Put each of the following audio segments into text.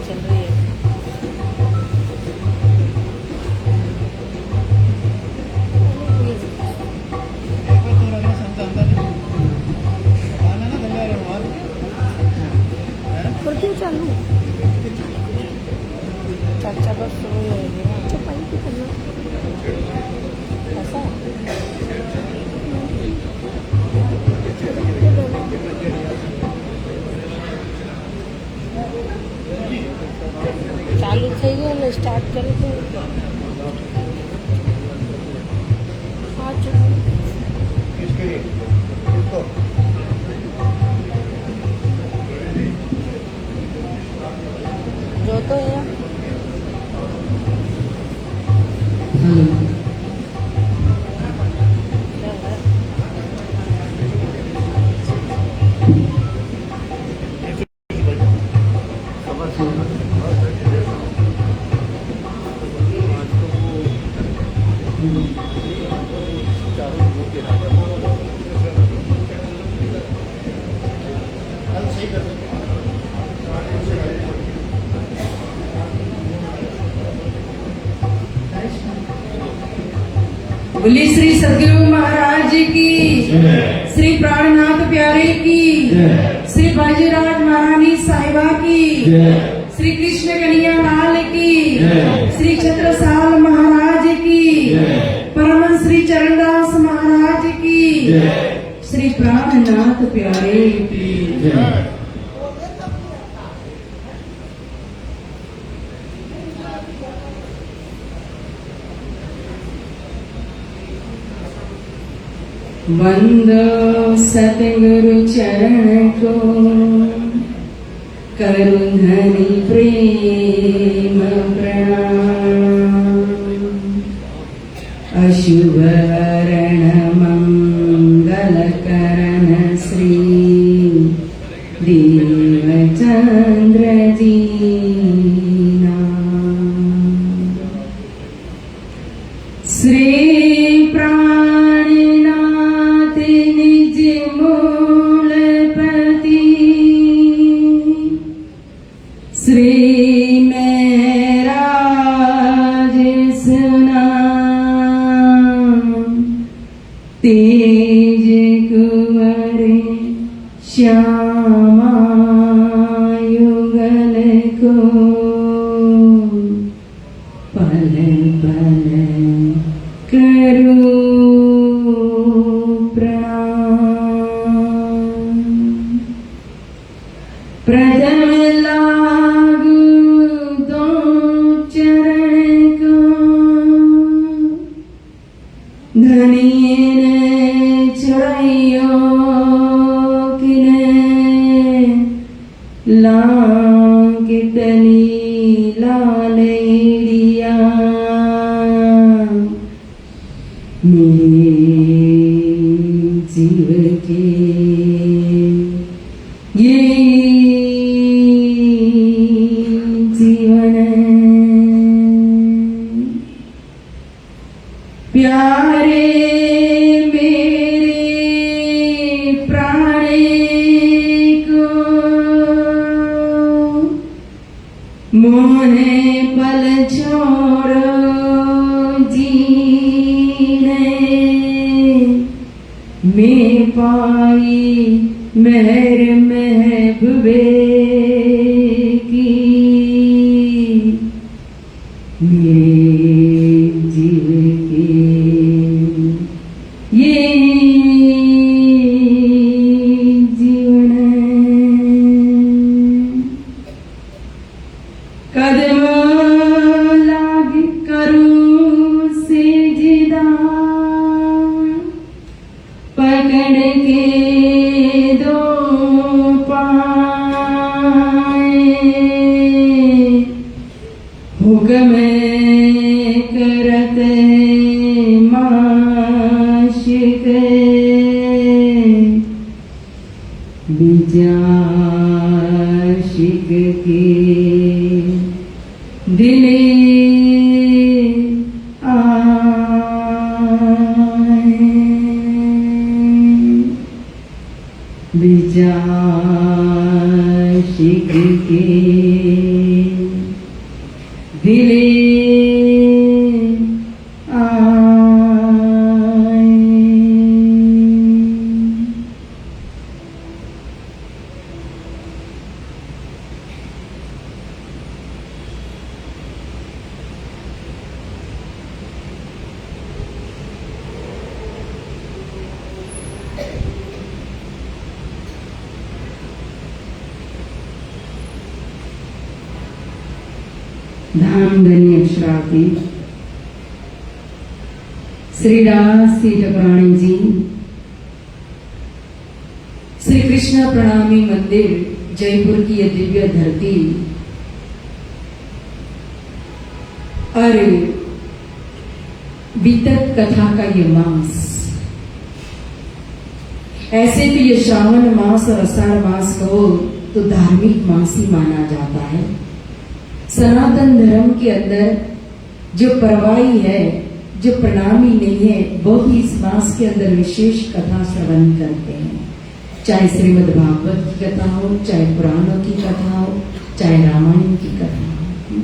चल रही है। पर क्यों चालू चाचा बस शुरू हो गई ना। अच्छा पानी भी करना ऐसा चालू થઈ ગયો સ્ટાર્ટ કરી તો હા જો તો અહીંયા बोली श्री सदगुरु महाराज की, श्री प्राणनाथ प्यारे की, श्री बाजीराज महारानी साहिबा की, श्री कृष्ण कन्हैया लाल की, श्री छत्रसाल महाराज की, परम श्री चरणदास महाराज की, श्री प्राणनाथ प्यारे की। वंदो सतगुरु चरण को, करूं धनी प्रेम प्रणाम। अशुभ हरण मंगल करण श्री देवचंद्र जी नाम। श्री श्री महराज सुनाम, तेज कुंवर श्यामा युगल को, पल पल करो प्रणाम। प्रथम धनियन चढ़ाइयो किने लांकितनी लालैडिया, मेरे जीव के ये जीवन प्यारे मेरे प्राणे को, मोहने पल छोड़ो जीने, मैं पाई मेहर महबूबे की, मेरे जीव के ये जीवन। कदम लाग करूं सिजदा, पकड़ के दो पाए, हुक्म करते माशिक, बिजाशिक के दिले आए, बिजाशिक के हिले आए। धाम धनी अक्षरार्थी श्री दास श्री ठाकुराणी जी, श्री कृष्ण प्रणामी मंदिर जयपुर की यह दिव्य धरती और बीतक कथा का ये मास, ऐसे तो ये श्रावण मास और आषाढ़ मास कहो तो धार्मिक मास ही माना जाता है। सनातन धर्म के अंदर जो परवाई है, जो प्रणामी नहीं है, वो भी इस मास के अंदर विशेष कथा श्रवण करते हैं। चाहे श्रीमद् भागवत की कथा हो, चाहे पुराणों की कथा हो, चाहे रामायण की कथा हो।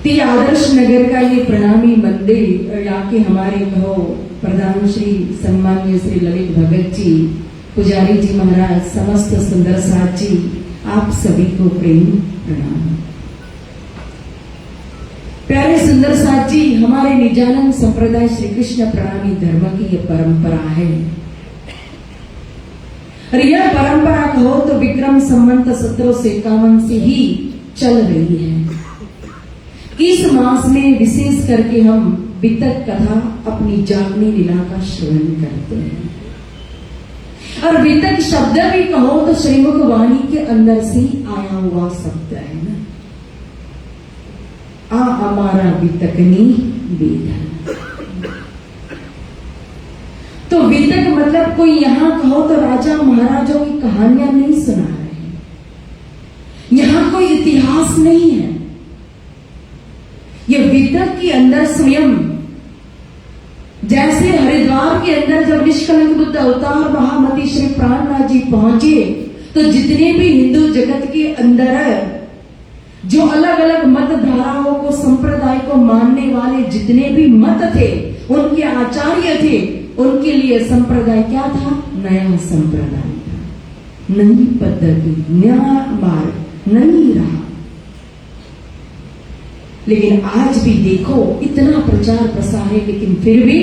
तो आदर्श नगर का ये प्रणामी मंदिर आके हमारे कहो प्रधान श्री सम्मान्य श्री ललित भगत जी, पुजारी जी महाराज, समस्त सुंदर साथ जी, आप सभी को प्रेम प्रणाम। प्यारे सुंदर साथ जी, हमारे निजानंद संप्रदाय श्री कृष्ण प्रणामी धर्म की यह परंपरा है और यह परंपरा कहो तो विक्रम संवत 1751 से ही चल रही है। इस मास में विशेष करके हम वितक कथा अपनी जागनी लीला का श्रवण करते हैं और वितक शब्द भी कहो तो श्रीमुख वाणी के अंदर से ही आया हुआ शब्द है ना। हमारा वितकनी वेद, तो वितक मतलब कोई यहां कहो तो राजा महाराजों की कहानियां नहीं सुना रहे हैं, यहां कोई इतिहास नहीं है। यह वितक के अंदर स्वयं, जैसे हरिद्वार के अंदर जब निष्कलंक बुद्ध अवतार महामती श्री प्राणनाथ जी पहुंचे तो जितने भी हिंदू जगत के अंदर जो अलग अलग मत धाराओं को, संप्रदाय को मानने वाले जितने भी मत थे, उनके आचार्य थे, उनके लिए संप्रदाय क्या था? नया संप्रदाय था, नई पद्धति, नया मार्ग नहीं रहा। लेकिन आज भी देखो इतना प्रचार प्रसार है, लेकिन फिर भी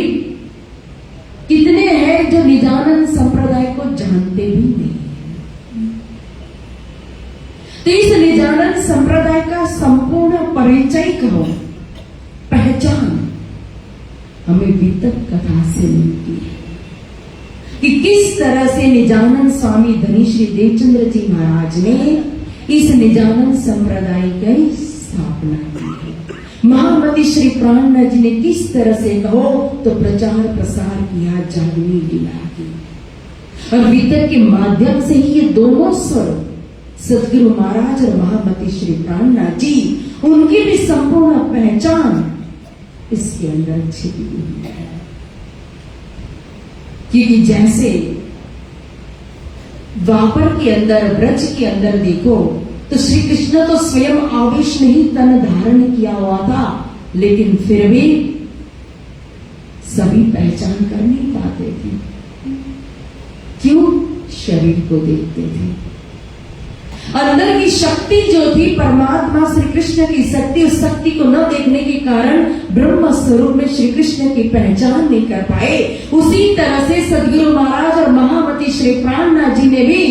कितने हैं जो निजानंद संप्रदाय को जानते भी नहीं। तो इस निजानंद संप्रदाय का संपूर्ण परिचय कहो, पहचान हमें वितक कथा से मिलती है कि किस तरह से निजानंद स्वामी धनी श्री देवचंद्र जी महाराज ने इस निजानंद संप्रदाय की स्थापना की है। महामती श्री प्राणनाथ जी ने किस तरह से कहो तो प्रचार प्रसार किया, जागनी लीला की, और वितक के माध्यम से ही ये दोनों स्वरूप सदगुरु महाराज और महामती श्री प्राणनाथ जी, उनकी भी संपूर्ण पहचान इसके अंदर छिपी हुई है। क्योंकि जैसे द्वापर के अंदर, ब्रज के अंदर देखो तो श्री कृष्ण तो स्वयं आवेश नहीं तन धारण किया हुआ था, लेकिन फिर भी सभी पहचान कर नहीं पाते थे। क्यों? शरीर को देखते थे। अंदर की शक्ति जो थी, परमात्मा श्री कृष्ण की शक्ति, उस शक्ति को न देखने के कारण ब्रह्म स्वरूप में श्री कृष्ण की पहचान नहीं कर पाए। उसी तरह से सदगुरु महाराज और महामती श्री प्राणनाथ जी ने भी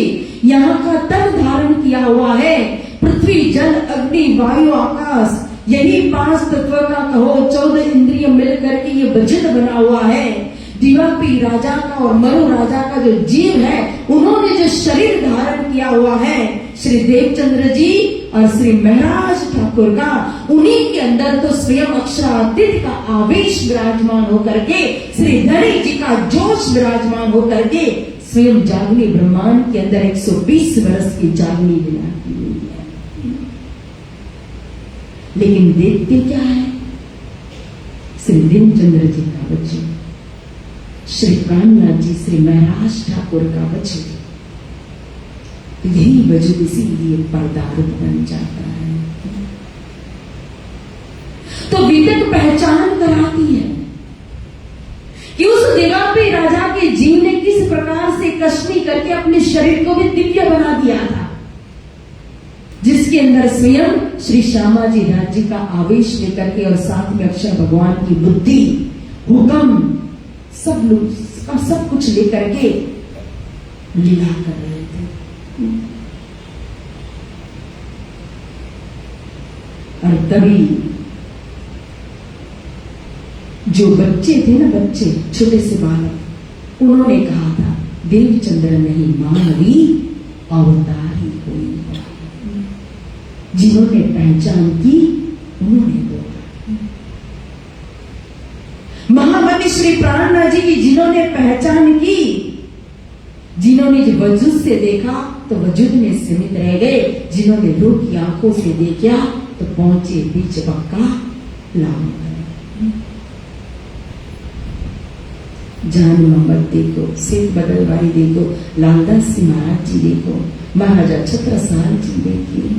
यहाँ का तन धारण किया हुआ है। पृथ्वी, जल, अग्नि, वायु, आकाश, यही 5 तत्व का कहो 14 इंद्रिय मिलकर के ये वजन बना हुआ है। दिवापी राजा का और मरु राजा का जो जीव है, उन्होंने जो शरीर धारण किया हुआ है, श्री देवचंद्र जी और श्री महाराज ठाकुर का, उन्हीं के अंदर तो स्वयं अक्षरातीत का आवेश विराजमान होकर के, श्री धनी जी का जोश विराजमान होकर के स्वयं जागनी ब्रह्मांड के अंदर 120 वर्ष की जागनी लीला की हुई है। लेकिन देखते क्या है? श्री देवचंद्र जी का वचन, श्री प्राणनाथ जी, श्री महाराज ठाकुर का वचन, यही वजूद इसीलिए पर्दारूप बन जाता है। तो वितक पहचान कराती है कि उस देवा पे राजा के जीव ने किस प्रकार से कश्मी करके अपने शरीर को भी दिव्य बना दिया था, जिसके अंदर स्वयं श्री श्यामा जी राज्य का आवेश लेकर के और साथ में अक्षर भगवान की बुद्धि, हुक्म, सब लोग सब कुछ लेकर के लीला कर रहे थे। और तभी जो बच्चे थे ना, बच्चे छोटे से बालक, उन्होंने कहा था देवचंद्र नहीं मानवी अवतार ही कोई। जिन्होंने पहचान की उन्होंने बोला। महामति श्री प्राणनाथ जी की जिन्होंने पहचान की, जिन्होंने जो वजूद से देखा तो वजूद में सीमित रह गए, जिन्होंने रूह की आंखों से देखा तो पहुंचे बीच बक्का लाभ। जान मोहम्मद देखो, सेठ बदलवारी देखो, लालदास सिंह महाराज जी देखो, महाराजा छत्रसाल जी देखिए।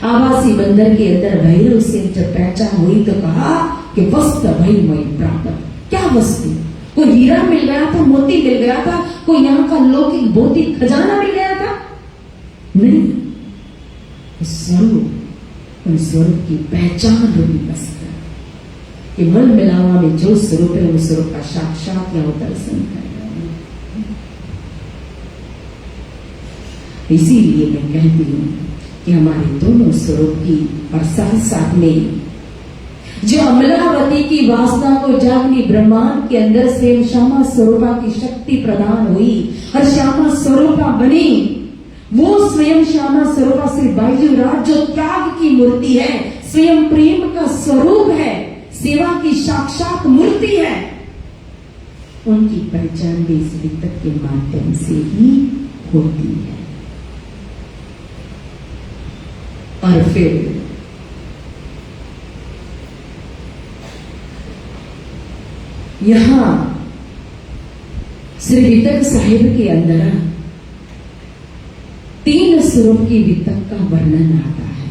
आवासी बंदर के अंदर भैरव से जब पहचान हुई तो कहा कि वस्त्र भई मई प्राप्त। क्या वस्तु? कोई हीरा मिल गया था, मोती मिल गया था, कोई यहाँ का लौकिक भौतिक खजाना मिल गया था? नहीं, स्वरूप, उन स्वरूप की पहचान होगी बस। कि मन मिलावा में जो स्वरूप है उस स्वरूप का साक्षात या दर्शन कर रहे हैं। इसीलिए मैं कहती हूं कि हमारे दोनों स्वरूप की और साथ साथ में जो अमलावती की वासना को जागनी ब्रह्मांड के अंदर से श्यामा स्वरूपा की शक्ति प्रदान हुई और श्यामा स्वरूपा बनी, वो स्वयं श्यामा स्वरूपा श्री बाईजूराज जो त्याग की मूर्ति है, स्वयं प्रेम का स्वरूप है, सेवा की साक्षात मूर्ति है, उनकी पहचान भी इस वितक के माध्यम से ही होती है। और फिर यहां श्री वितक साहिब के अंदर 3 स्वरूप की वितक का वर्णन आता है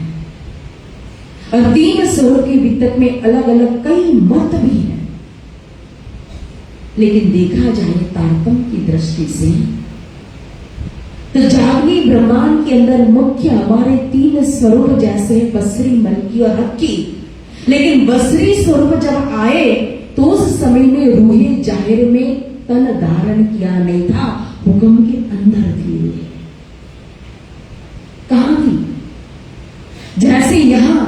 और 3 स्वरूप के वितक में अलग अलग कई मत भी हैं, लेकिन देखा जाए तारतम्य की दृष्टि से तो जागनी ब्रह्मांड के अंदर मुख्य हमारे 3 स्वरूप जैसे बसरी, मलकी और हक्की। लेकिन बसरी स्वरूप जब आए तो उस समय में रूहे जाहिर में तन धारण किया नहीं था, हुक्म के अंदर थी। कहां थी? जैसे यहां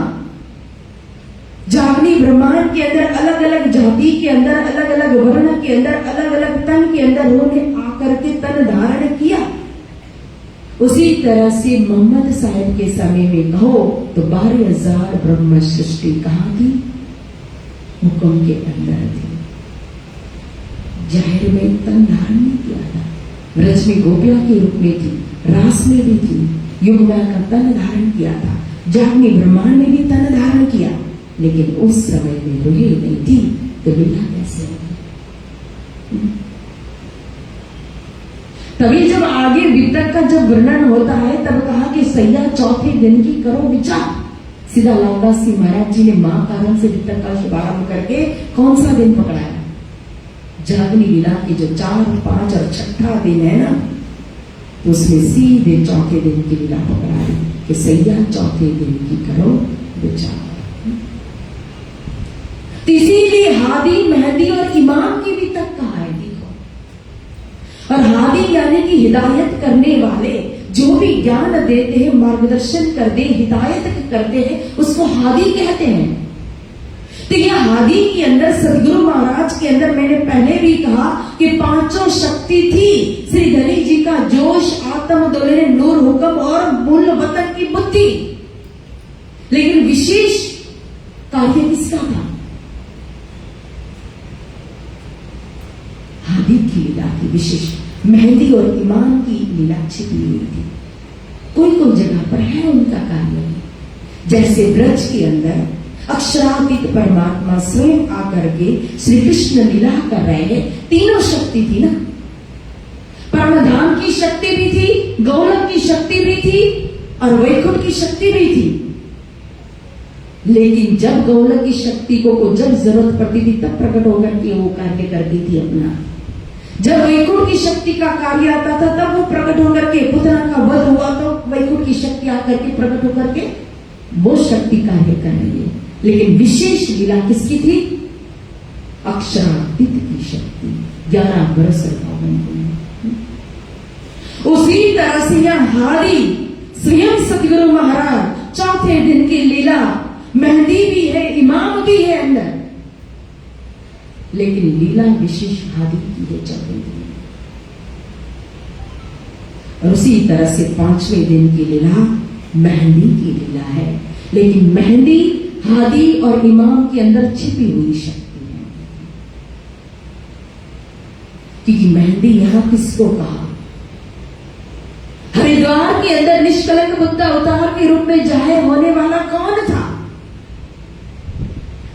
जागनी ब्रह्मांड के अंदर अलग अलग जाति के अंदर, अलग अलग वर्ण के अंदर, अलग अलग तन के अंदर उन्होंने आकर के तन धारण किया, उसी तरह से मोहम्मद साहब के समय में कहो तो 12,000 ब्रह्म सृष्टि कहां थी? हुक्म के अंदर थी। जाहिर में तन धारण नहीं किया था, ब्रज में गोपिया के रूप में थी, रास में भी थी, युगमा का तन धारण किया था, जागनी ब्रह्मांड में भी तन धारण किया, लेकिन उस समय में रूहे नहीं थी, तो लीला कैसे होगी? तभी जब आगे वितक का जब वर्णन होता है तब कहा कि सैया चौथे दिन की करो विचार। सीधा लालदास सिंह महाराज जी ने मां कारण से वितक का शुभारंभ करके कौन सा दिन पकड़ाया? जागनी लीला की जो 4, 5 और 6 दिन है ना, तो उसमें सीधे चौथे दिन की लीला पकड़ाई कि सैया चौथे दिन की करो विचार। इसीलिए हादी, मेहंदी और इमाम की भी तक कहा है, देखो। और हादी यानी कि हिदायत करने वाले, जो भी ज्ञान देते हैं, मार्गदर्शन करते, हिदायत करते हैं, उसको हादी कहते हैं। तो यह हादी के अंदर सदगुरु महाराज के अंदर मैंने पहले भी कहा कि 5 शक्ति थी। श्री धनी जी का जोश, आत्म दोले, नूर, हुक्म और मूल वतन की बुद्धि। लेकिन विशेष कार्य किसका था? हादी की लीला की विशेष, मेहंदी और इमाम की लीला छिपी हुई थी। कोई कोई जगह पर है उनका कार्य, जैसे ब्रज के अंदर अक्षरातीत परमात्मा स्वयं आकर के श्री कृष्ण लीला कर रहे हैं। तीनों शक्ति थी ना, परमधाम की शक्ति भी थी, गोलक की शक्ति भी थी और वैकुंठ की शक्ति भी थी। लेकिन जब गोलक की शक्ति को जब जरूरत पड़ती थी तब प्रकट होकर के वो कार्य करती थी अपना। जब वैकुंठ की शक्ति का कार्य आता था तब वो प्रकट होकर के, पुतना का वध हुआ तो वैकुंठ की शक्ति आकर के प्रकट होकर के वो शक्ति कार्य कर रही है। लेकिन विशेष लीला किसकी थी? अक्षरातीत की शक्ति। 11 वर्ष उसी तरह से यह हारी स्वयं सतगुरु महाराज चौथे दिन की लीला, मेहंदी भी है, इमाम भी है अंदर, लेकिन लीला विशेष हादी की है चौथे दिन। और उसी तरह से 5वें दिन की लीला मेहंदी की लीला है, लेकिन मेहंदी हादी और इमाम के अंदर छिपी हुई शक्ति है। क्योंकि मेहंदी यहां किसको कहा? हरिद्वार के अंदर निष्कलंक बुद्ध अवतार के रूप में जाहिर होने वाला कौन था?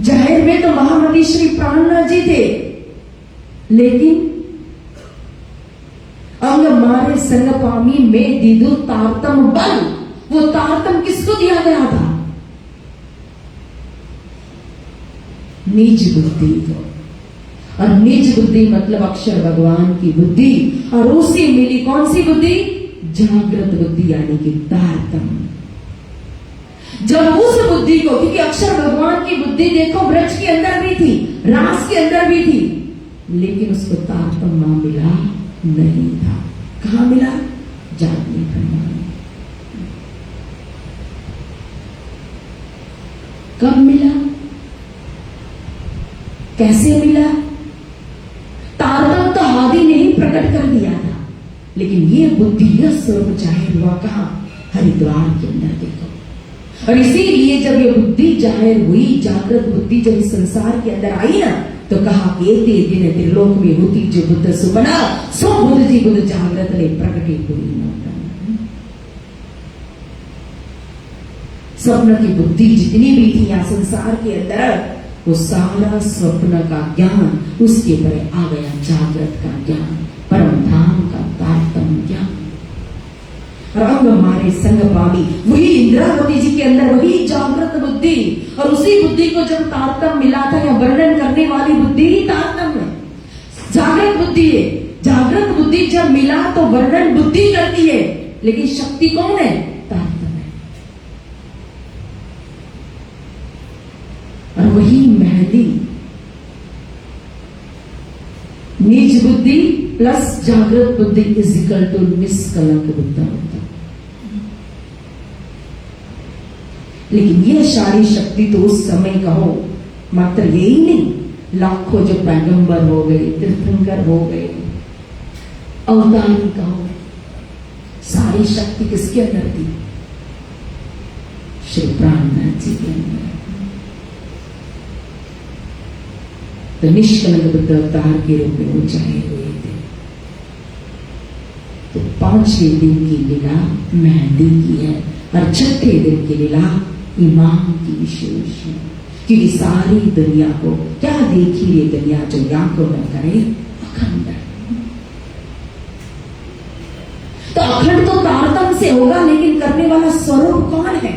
जाहिर में तो महामती श्री प्राणनाथ जी थे, लेकिन अंग मारे संग पामी में दीदू तारतम बल, वो तारतम किसको दिया गया था? निज बुद्धि को। और निज बुद्धि मतलब अक्षर भगवान की बुद्धि, और उसी मिली कौन सी बुद्धि? जागृत बुद्धि, यानी कि तारतम। जब उस बुद्धि को, क्योंकि अक्षर भगवान की बुद्धि देखो ब्रज के अंदर भी थी, रास के अंदर भी थी, लेकिन उसको तारतम वहां मिला नहीं था। कहां मिला? जागृत ब्रह्मांड। कब मिला? कैसे मिला? तारतम तो हादी ने ही प्रकट कर दिया था, लेकिन ये बुद्धि, यह स्वरूप जाहिर हुआ कहां? हरिद्वार के अंदर देखो। और इसीलिए जब ये बुद्धि जाहिर हुई, जागृत बुद्धि जब इस संसार के अंदर आई ना, तो कहा कि एते दिन त्रिलोक में होती जो बुद्ध सुमना, सो बुद्ध जी बुद्ध जागृत ने प्रकटी हुई न। स्वप्न की बुद्धि जितनी भी थी यहाँ संसार के अंदर, वो सारा स्वप्न का ज्ञान, उसके परे आ गया जागृत का ज्ञान, परम धाम का तारतम ज्ञान। और अब हमारे संग पावी वही इंद्रावती जी के अंदर वही जागृत बुद्धि, और उसी बुद्धि को जब तारतम मिला था, या वर्णन करने वाली बुद्धि ही तारतम है, जागृत बुद्धि है। जागृत बुद्धि जब मिला तो वर्णन बुद्धि करती है, लेकिन शक्ति कौन है? तारतम है। और वही मेहंदी निज बुद्धि प्लस जागृत बुद्धि इज इक्वल टू निष्कलंक बुद्ध। लेकिन यह सारी शक्ति तो उस समय कहो मात्र यही नहीं, लाखों जो पैगंबर हो गए, तीर्थंकर हो गए, अवतारी कहो, सारी शक्ति किसके अंदर थी? श्री प्राणनाथ जी के अंदर। तो निष्कलंक बुद्ध अवतार के रूप में वो जाहिर हुए थे। तो 5वें दिन की लीला मेहंदी की है, और 6ठे दिन की लीला इमाम की विशेष है। क्योंकि सारी दुनिया को क्या देखी ये दुनिया जो आंखों में करे? अखंड। तो अखंड तो तारतम से होगा, लेकिन करने वाला स्वरूप कौन है?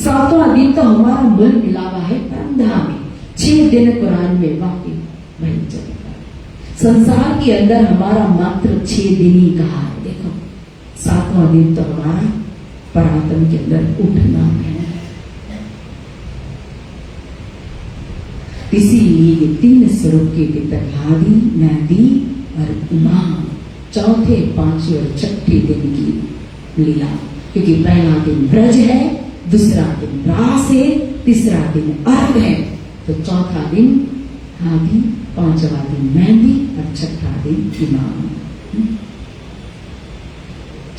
7वां दिन तो हमारा मूल मिलावा है परमधाम में। 6 दिन कुरान में वाकई वही चलेगा। संसार के अंदर हमारा मात्र 6 दिन ही कहा है। देखो 7वां दिन तो हमारा परातम के अंदर उठना है। इसीलिए ये 3 स्वरूप के भीतर हादी, मेहंदी और इमाम 4थे, 5वें और 6ठे दिन की लीला। क्योंकि पहला दिन ब्रज है, दूसरा दिन रास है, तीसरा दिन अर्घ है, तो 4था दिन हादी, 5वां दिन मेहंदी और 6ठा दिन इमाम।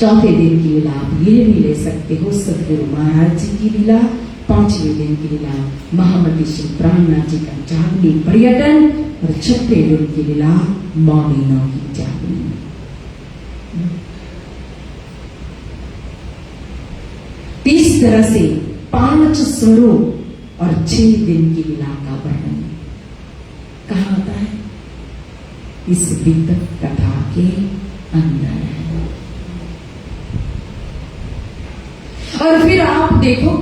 4थे दिन की लीला आप ये भी ले सकते हो सतगुरु महाराज जी की लीला। 5वें दिन की लीला महामती श्री प्राणनाथ जी का जागनी पर्यटन, और 6ठे दिन की लीला मौनीनों की जागनी। इस तरह से 5 स्वरूप और 6 दिन की लीला का वर्णन कहाँ होता है? इस वितक कथा के अंदर है। और फिर आप देखो,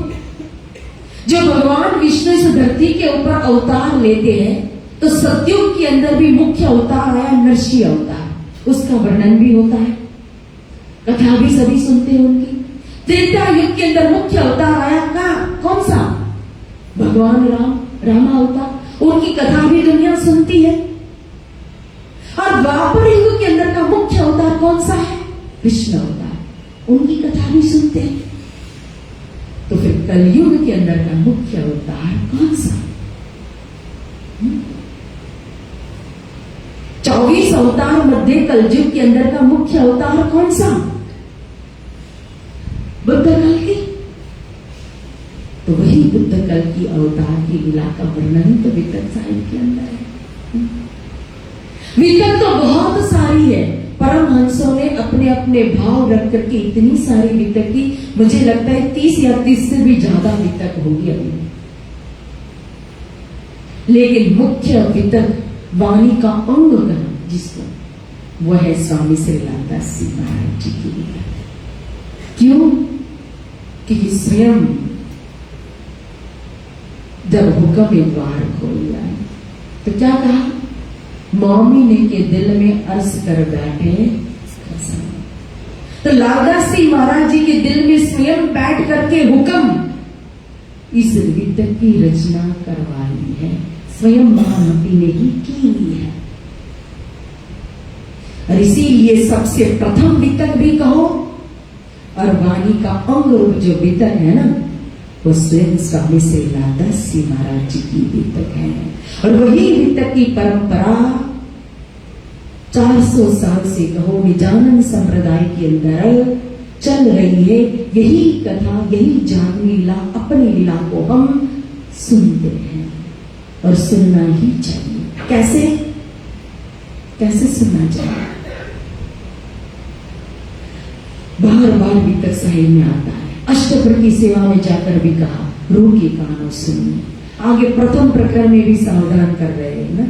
जो भगवान विष्णु इस धरती के ऊपर अवतार लेते हैं, तो सतयुग के अंदर भी मुख्य अवतार आया नरसिंह अवतार, उसका वर्णन भी होता है, कथा भी सभी सुनते हैं उनकी। त्रेता युग के अंदर मुख्य अवतार आया का कौन सा? भगवान रामा अवतार, उनकी कथा भी दुनिया सुनती है। और द्वापर युग के अंदर का मुख्य अवतार कौन सा है? कृष्ण अवतार, उनकी कथा भी सुनते हैं। तो फिर कलयुग के अंदर का मुख्य अवतार कौन सा? 24 अवतार मध्य कलयुग के अंदर का मुख्य अवतार कौन सा? बुद्ध कल की। तो वही बुद्ध कल की अवतार की लीला का वर्णन तो वितक साहिब के अंदर है। वितक तो बहुत सारी है, परमहंसों ने अपने अपने भाव रख करके इतनी सारी वितक की, मुझे लगता है 30 या 30 से भी ज्यादा वितक होगी अभी। लेकिन मुख्य वितक वाणी का अंग कहा जिसको, वह है स्वामी श्री रामदास जी महाराज जी की वितक। क्यों? कि स्वयं जब हुक्म द्वार खोला तो क्या कहा? मौमिने के दिल में अर्ज कर बैठे। तो लालदास जी महाराज जी के दिल में स्वयं बैठ करके हुक्म इस वितक की रचना करवाई है, स्वयं महामती ने ही की है। और इसीलिए सबसे प्रथम वितक भी कहो और वाणी का अंग रूप जो वितक है ना, वो स्वयं स्वामी श्री लालदास जी महाराज जी की वितक है। और वही वितक की परंपरा 400 साल से कहो निजानंद संप्रदाय के अंदर चल रही है। यही कथा, यही जागनी लीला, अपनी लीला को हम सुनते हैं और सुनना ही चाहिए। कैसे? कैसे सुनना चाहिए? बार बार वितक साहिब में आता है, अष्टप्रहर की सेवा में जाकर भी कहा रोके कानों सुनिए। आगे प्रथम प्रकरण में भी सावधान कर रहे हैं ना,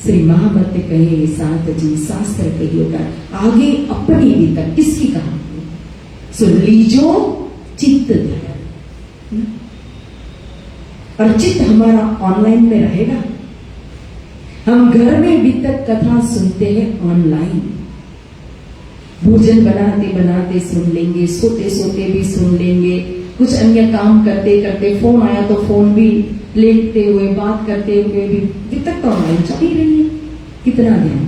श्री महामत कहे सात जी शास्त्र कहियो कर। आगे अपनी वितक किसकी कहा? सुन लीजो चित्त धर। और चित्त हमारा ऑनलाइन में रहेगा। हम घर में वितक कथा सुनते हैं ऑनलाइन, भोजन बनाते बनाते सुन लेंगे, सोते सोते भी सुन लेंगे, कुछ अन्य काम करते करते, फोन आया तो फोन भी लेटते हुए, बात करते हुए भी वितक तो ऑनलाइन चल ही रही है। कितना ध्यान।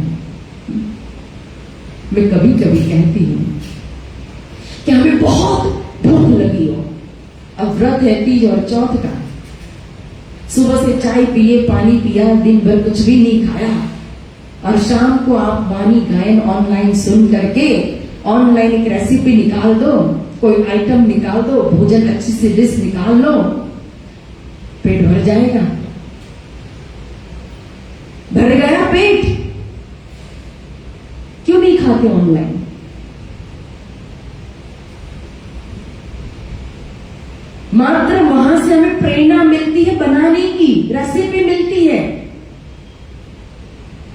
मैं कभी कभी कहती हूं कि हमें बहुत भूख लगी हो, अब व्रत है तीज और चौथ का, सुबह से चाय पिए, पानी पिया, दिन भर कुछ भी नहीं खाया, और शाम को आप वाणी गायन ऑनलाइन सुन करके ऑनलाइन एक रेसिपी निकाल दो, कोई आइटम निकाल दो, भोजन अच्छी सी डिश निकाल लो, पेट भर जाएगा। भर गया पेट, क्यों नहीं खाते ऑनलाइन? मात्र वहां से हमें प्रेरणा मिलती है, बनाने की रेसिपी मिलती है।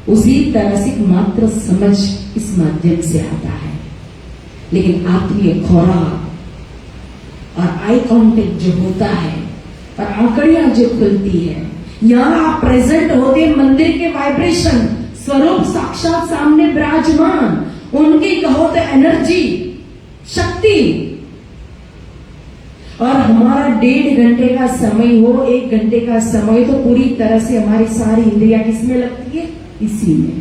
उसी तरह से मात्र समझ इस माध्यम से आता है। लेकिन आत्मीय खुराक और आई कांटेक्ट जो होता है और आंकड़ियां जो खुलती है, यहां आप प्रेजेंट होते, मंदिर के वाइब्रेशन, स्वरूप साक्षात सामने विराजमान, उनकी कहो तो एनर्जी, शक्ति, और हमारा 1.5 घंटे का समय हो, 1 घंटे का समय, तो पूरी तरह से हमारी सारी इंद्रियां किसमें लगती है? इसी में।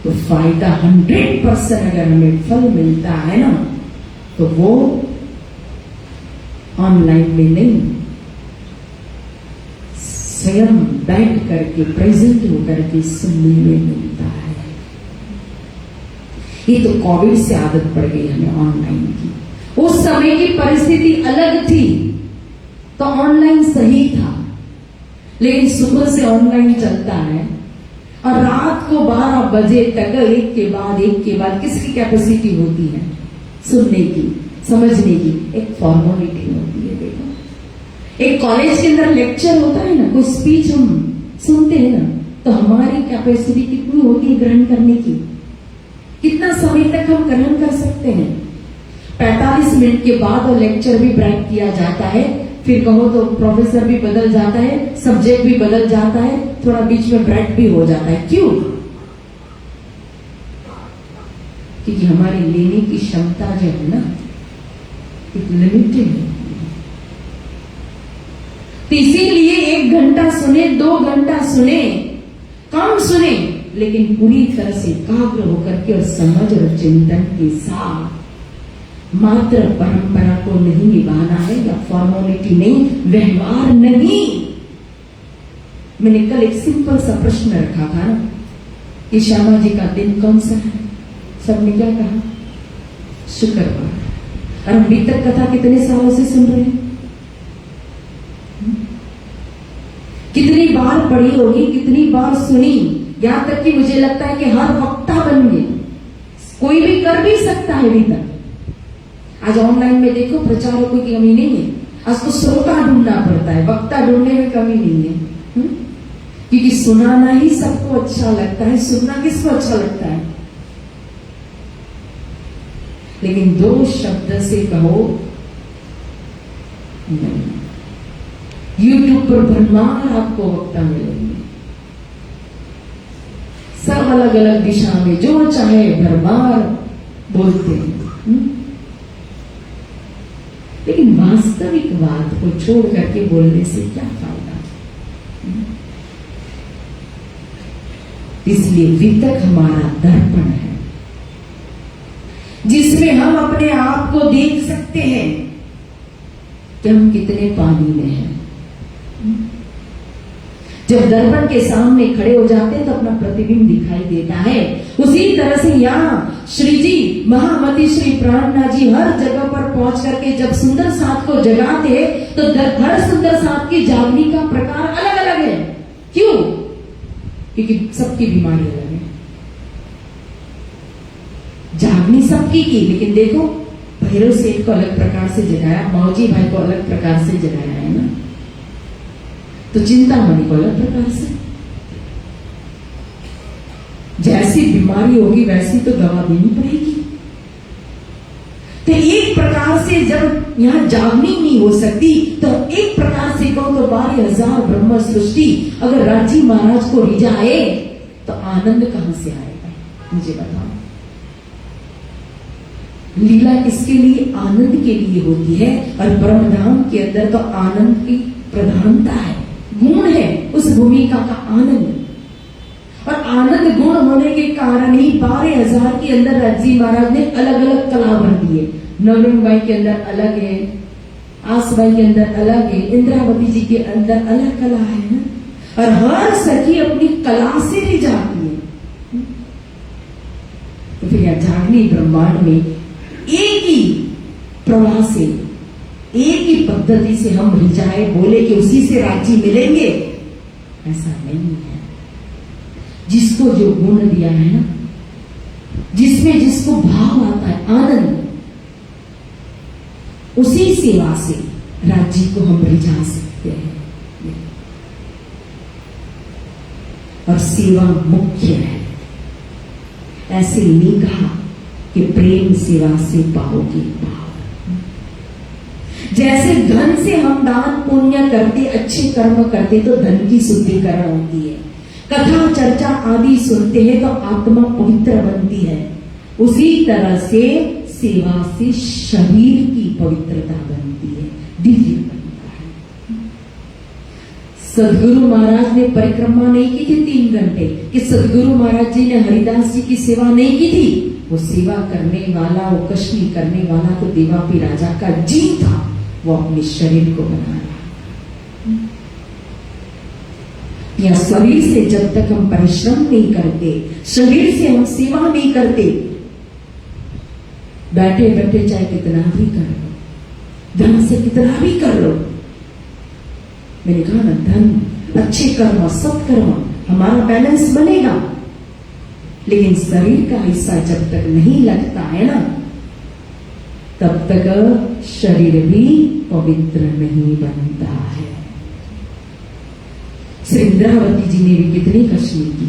तो फायदा 100% अगर हमें फल मिलता है ना, तो वो ऑनलाइन में नहीं, स्वयं बैठ करके प्रेजेंट होकर के सुनने में मिलता है। ये तो कोविड से आदत पड़ गई हमें ऑनलाइन की। उस समय की परिस्थिति अलग थी तो ऑनलाइन सही था, लेकिन सुबह से ऑनलाइन चलता है और रात को 12 बजे तक एक के बाद किसकी कैपेसिटी होती है सुनने की, समझने की? एक फॉर्मेलिटी होती है। देखो, एक कॉलेज के अंदर लेक्चर होता है ना, कोई स्पीच हम सुनते हैं ना, तो हमारी कैपेसिटी कितनी होती है ग्रहण करने की? कितना समय तक हम ग्रहण कर सकते हैं? 45 मिनट के बाद और लेक्चर भी ब्रेक किया जाता है, फिर कहो तो प्रोफेसर भी बदल जाता है, सब्जेक्ट भी बदल जाता है, थोड़ा बीच में ब्रेक भी हो जाता है। क्यों? क्योंकि हमारी लेने की क्षमता जो है ना, एक लिमिटेड है। तो इसीलिए 1 घंटा सुने, 2 घंटा सुने, कम सुने, लेकिन पूरी तरह से एकाग्र होकर के और समझ और चिंतन के साथ। मात्र परंपरा को नहीं निभाना है या फॉर्मेलिटी नहीं, व्यवहार नहीं। मैंने कल एक सिंपल सा प्रश्न रखा था ना कि श्यामा जी का दिन कौन सा है? सबने क्या कहा? शुक्रवार। और हम बीतक कथा कितने सालों से सुन रहे हैं? कितनी बार पढ़ी होगी, कितनी बार सुनी, यहां तक कि मुझे लगता है कि हर वक्ता बन गए, कोई भी कर भी सकता है अभी तक। आज ऑनलाइन में देखो, प्रचारकों की कमी नहीं है, आज तो श्रोता ढूंढना पड़ता है, वक्ता ढूंढने में कमी नहीं है। क्योंकि सुनाना ही सबको अच्छा लगता है, सुनना किसको अच्छा लगता है? लेकिन 2 शब्द से कहो नहीं। यूट्यूब पर भरमार आपको वक्ता मिलेंगे, सब अलग अलग दिशा में जो चाहे भरमार बोलते हैं। लेकिन वास्तविक बात को छोड़ करके बोलने से क्या फायदा? इसलिए वितक हमारा दर्पण है, जिसमें हम अपने आप को देख सकते हैं कि हम कितने पानी में हैं। जब दर्पण के सामने खड़े हो जाते हैं तो अपना प्रतिबिंब दिखाई देता है। उसी तरह से यहाँ श्री जी, महामती श्री प्राणनाथ जी हर जगह पर पहुंच करके जब सुंदर साथ को जगाते तो हर सुंदर साथ की जागने का प्रकार अलग अलग है। क्यों? क्योंकि सबकी बीमारी अलग है। जागनी सबकी की, लेकिन देखो भैरव सेठ को अलग प्रकार से जगाया, मौजी भाई को अलग प्रकार से जगाया है ना, तो चिंतामणि को अलग प्रकार से। जैसी बीमारी होगी वैसी तो दवा देनी पड़ेगी। तो एक प्रकार से जब यहां जागनी नहीं हो सकती, तो एक प्रकार से कहो तो 12,000 ब्रह्म सृष्टि अगर राजी महाराज को रिझाए तो आनंद कहां से आएगा? मुझे बताओ। लीला किसके लिए? आनंद के लिए होती है, और ब्रह्म धाम के अंदर तो आनंद की प्रधानता है, गुण है उस भूमिका का आनंद। और आनंद गुण होने के कारण ही 12,000 के अंदर राजी महाराज ने अलग अलग कला भर दिए। नवरंग बाई के अंदर अलग है, आसबाई के अंदर अलग है, इंद्रावती जी के अंदर अलग कला है ना? और हर सखी अपनी कला से ही जाती है। तो फिर यह जागनी ब्रह्मांड में एक ही प्रवाह से, एक ही पद्धति से हम रिझाए, बोले कि उसी से राजी मिलेंगे, ऐसा नहीं है। जिसको जो गुण दिया है ना, जिसमें जिसको भाव आता है, आनंद, उसी सेवा से राज्य को हम रिझा सकते हैं। और सेवा मुख्य है। ऐसे नहीं कहा कि प्रेम सेवा से पाओगे पाओ। जैसे धन से हम दान पुण्य करते, अच्छे कर्म करते तो धन की शुद्धिकरण होती है, कथा चर्चा आदि सुनते हैं तो आत्मा पवित्र बनती है, उसी तरह से सेवा से शरीर की पवित्रता बनती है, दिव्य बनता है। सदगुरु महाराज ने परिक्रमा नहीं की थी 3 घंटे, कि सदगुरु महाराज जी ने हरिदास जी की सेवा नहीं की थी। वो सेवा करने वाला, वो कष्टी करने वाला तो देवापी राजा का जी था, वो अपने शरीर को बना रहा। या शरीर से जब तक हम परिश्रम नहीं करते, शरीर से हम सेवा नहीं करते, बैठे बैठे चाहे कितना भी कर लो, धन से कितना भी कर लो, मैंने कहा ना, धन, अच्छे कर्म, सत्कर्म, हमारा बैलेंस बनेगा। लेकिन शरीर का हिस्सा जब तक नहीं लगता है ना, तब तक शरीर भी पवित्र नहीं बनता है। श्री इंद्रावती जी ने भी कितनी कष्ट की,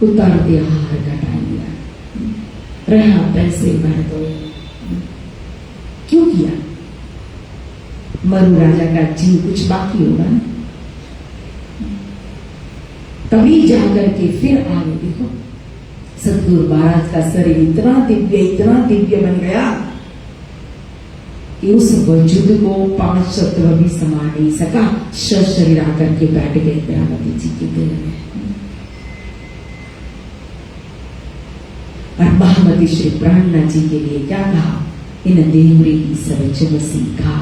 उतार दिया, हार घटा लिया, रहा पैसे भर दो। क्यों किया? मरु राजा का जीव कुछ बाकी होगा ना, तभी जाकर के फिर आगे देखो सतगुरु महाराज का शरीर इतना दिव्य बन गया कि उस वजूद को 5 तत्व भी समा नहीं सका। शरीर आकर के बैठ गए दयावती जी के दिल में। और महामती श्री प्राणनाथ जी के लिए क्या कहा? इन देवरी की सब सीखा,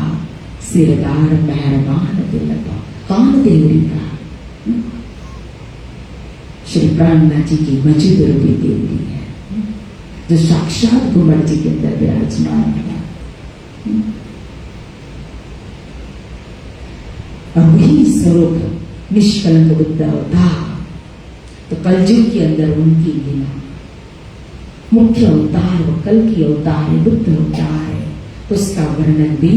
सिरदार मेहरबान दिल का। कौन देवरी का? श्री प्राणनाथ जी की मौजूद रूपी देवरी है, जो साक्षात घुमर जी के अंदर विराजमान है। और वही स्वरूप निष्कलंक बुद्ध था, तो कलयुग के अंदर उनकी लीला मुख्य अवतार, वो कल की अवतार है, बुद्ध अवतार है। तो उसका वर्णन भी,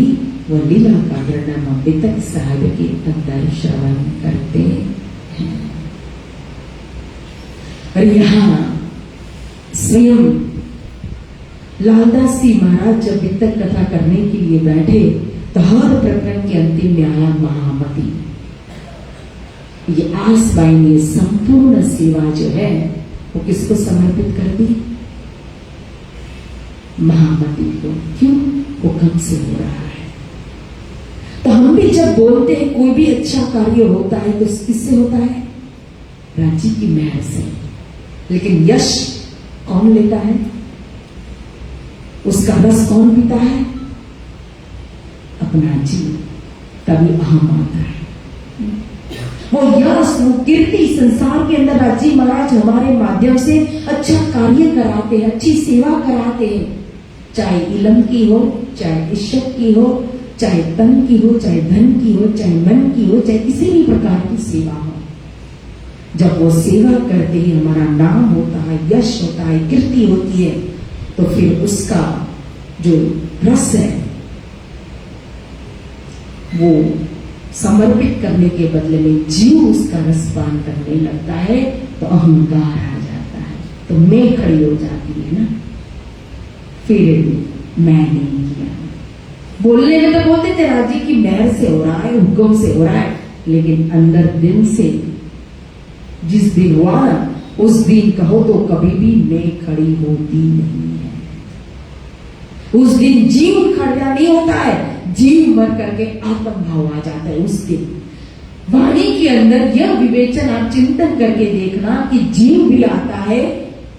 वो लीला का वर्णन हम वितक साहब के अंदर श्रवण करते हैं। और यहाँ स्वयं लालदास जी महाराज जब वितक कथा करने के लिए बैठे तो हर प्रकरण के अंतिम में आया महामती। ये आसबाई ने संपूर्ण सेवा जो है वो किसको समर्पित कर दी? महामती को। क्यों? वो कम से हो रहा है। तो हम भी जब बोलते हैं कोई भी अच्छा कार्य होता है तो किससे होता है? राजी की मेहर से। लेकिन यश कौन लेता है? उसका रस कौन पीता है? अपना जीव। तभी अहम आता है। वो यश, वो कीर्ति संसार के अंदर राजी महाराज हमारे माध्यम से अच्छा कार्य कराते हैं, अच्छी सेवा कराते हैं। चाहे इलम की हो, चाहे इज्जत की हो, चाहे तन की हो, चाहे धन की हो, चाहे मन की हो, चाहे किसी भी प्रकार की सेवा हो। जब वो सेवा करते हैं, हमारा नाम होता है, यश होता है, कीर्ति होती है, तो फिर उसका जो रस है वो समर्पित करने के बदले में जीव उसका रसपान करने लगता है, तो अहंकार आ जाता है, तो मैं खड़ी हो जाती है ना। फिर मैं नहीं किया। बोलने में तो बोलते थे राजी की मेहर से हो रहा है, हुक्म से हो रहा है, लेकिन अंदर दिल से जिस दिन हुआ ना, उस दिन कहो तो कभी भी मैं खड़ी होती नहीं है। उस दिन जीव खड़ा नहीं होता है, जीव मर करके आत्म भाव आ जाता है। उस दिन वाणी के अंदर यह विवेचन आप चिंतन करके देखना कि जीव भी आता है,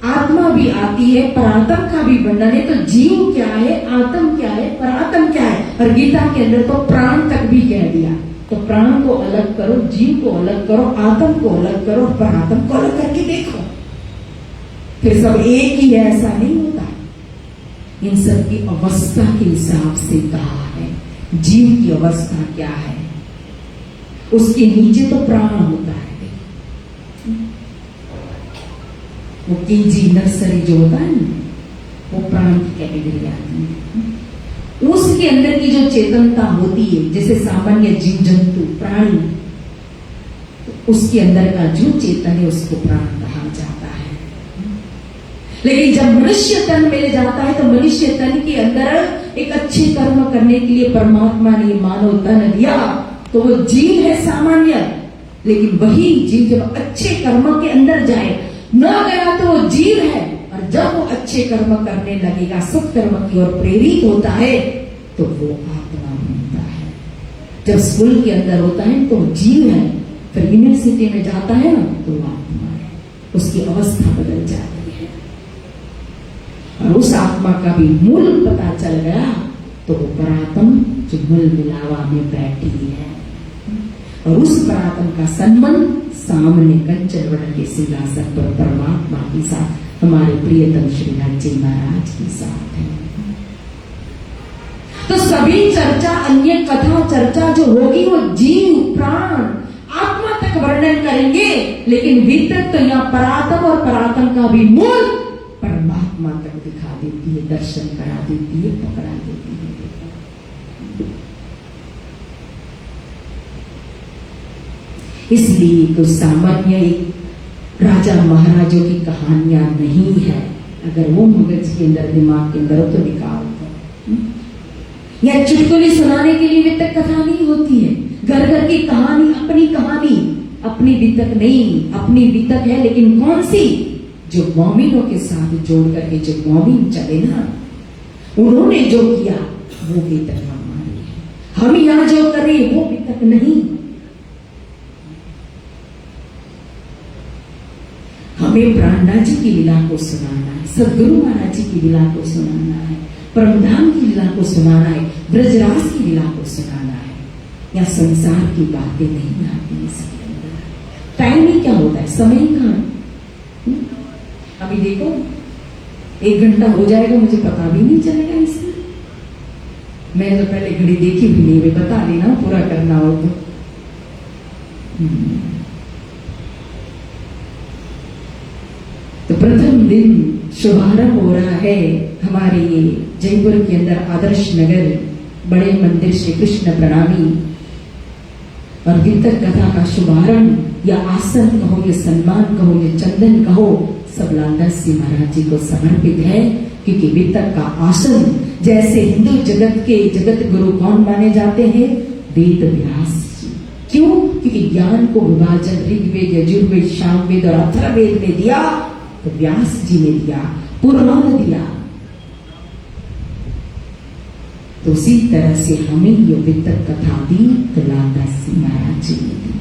आत्मा भी आती है, परात्म का भी वर्णन है। तो जीव क्या है, आत्म क्या है, परात्म क्या है? और गीता के अंदर तो प्राण तक भी कह दिया। तो प्राण को अलग करो, जीव को अलग करो, आत्म को अलग करो, परात्म को अलग करके देखो, फिर सब एक ही है, ऐसा नहीं होता। इन सब की अवस्था के हिसाब से कहा है। जीव की अवस्था क्या है? उसके नीचे तो प्राण होता है, वो केजी नर्सरी जो होता है ना, वो प्राण की कैटेगरी आती है। उसके अंदर की जो चेतनता होती है, जैसे सामान्य जीव जंतु प्राणी, तो उसके अंदर का जो चेतन है उसको प्राण कहा जाता है। लेकिन जब मनुष्य तन मिल जाता है तो मनुष्य तन के अंदर एक अच्छे कर्म करने के लिए परमात्मा ने मानव तन दिया, तो वो जीव है सामान्य। लेकिन वही जीव जब अच्छे कर्म के अंदर जाए, न गया तो वो जीव है, और जब वो अच्छे कर्म करने लगेगा, सत्कर्म की ओर प्रेरित होता है, तो वो आत्मा बनता है। जब स्कूल के अंदर होता है तो जीव है, फिर यूनिवर्सिटी में जाता है ना, तो आत्मा है। उसकी अवस्था बदल जाती है, और उस आत्मा का भी मूल पता चल गया, तो वो परात्म जो मूल मिलावा में बैठी है। और उस परात्म का संबंध सामने कंचन वर्ण के सिंहासन पर परमात्मा के साथ, हमारे प्रियतम श्रीनाथ जी महाराज के साथ है। तो सभी चर्चा, अन्य कथा चर्चा जो होगी वो जीव, प्राण, आत्मा तक वर्णन करेंगे, लेकिन वितरक तो यहाँ परात्म और परात्म का भी मूल परमात्मा तक दिखा देती है, दर्शन करा देती है, पकड़ा देती है। इसलिए तो सामान्य एक राजा महाराजों की कहानियां नहीं है। अगर वो मगज के अंदर दिमाग के अंदर हो तो निकाल दो। या चुटकुले सुनाने के लिए वितक कथा नहीं होती है। घर घर की कहानी, अपनी वितक नहीं, अपनी वितक है, लेकिन कौन सी? जो मौमिनों के साथ जोड़ करके जो मौमिन चले ना, उन्होंने जो किया वो वितक हमारी है। हम यहां जो करें वो वितक नहीं। हमें प्राणनाथ जी की लीला को सुनाना है, सदगुरु महाराज जी की लीला को सुनाना है, परमधाम की लीला को सुनाना है, ब्रजराज की लीला को सुनाना है। या संसार की बातें नहीं आती इसके अंदर। टाइम ही क्या होता है, समय कहाँ? अभी देखो 1 घंटा हो जाएगा, मुझे पता भी नहीं चलेगा इसमें। मैं तो पहले घड़ी देखी भी नहीं, बता देना पूरा करना हो तो प्रथम दिन शुभारंभ हो रहा है हमारे ये जयपुर के अंदर आदर्श नगर बड़े मंदिर श्री कृष्ण प्रणामी, और वितक कथा का शुभारंभ या आसन कहो, या सम्मान कहो, या चंदन कहो, सब लालदास जी महाराज जी को समर्पित है। क्योंकि वितक का आसन, जैसे हिंदू जगत के जगत गुरु कौन माने जाते हैं? वेद व्यास जी। क्यों? क्योंकि ज्ञान को विभाजन ऋग्वेद, यजुर्वेद, सामवेद और अथर्ववेद में दिया तो व्यास जी ने दिया, पुराण दिया। तो उसी तरह से हमें ये वितक कथा दी तो लालदास जी महाराज जी ने दी।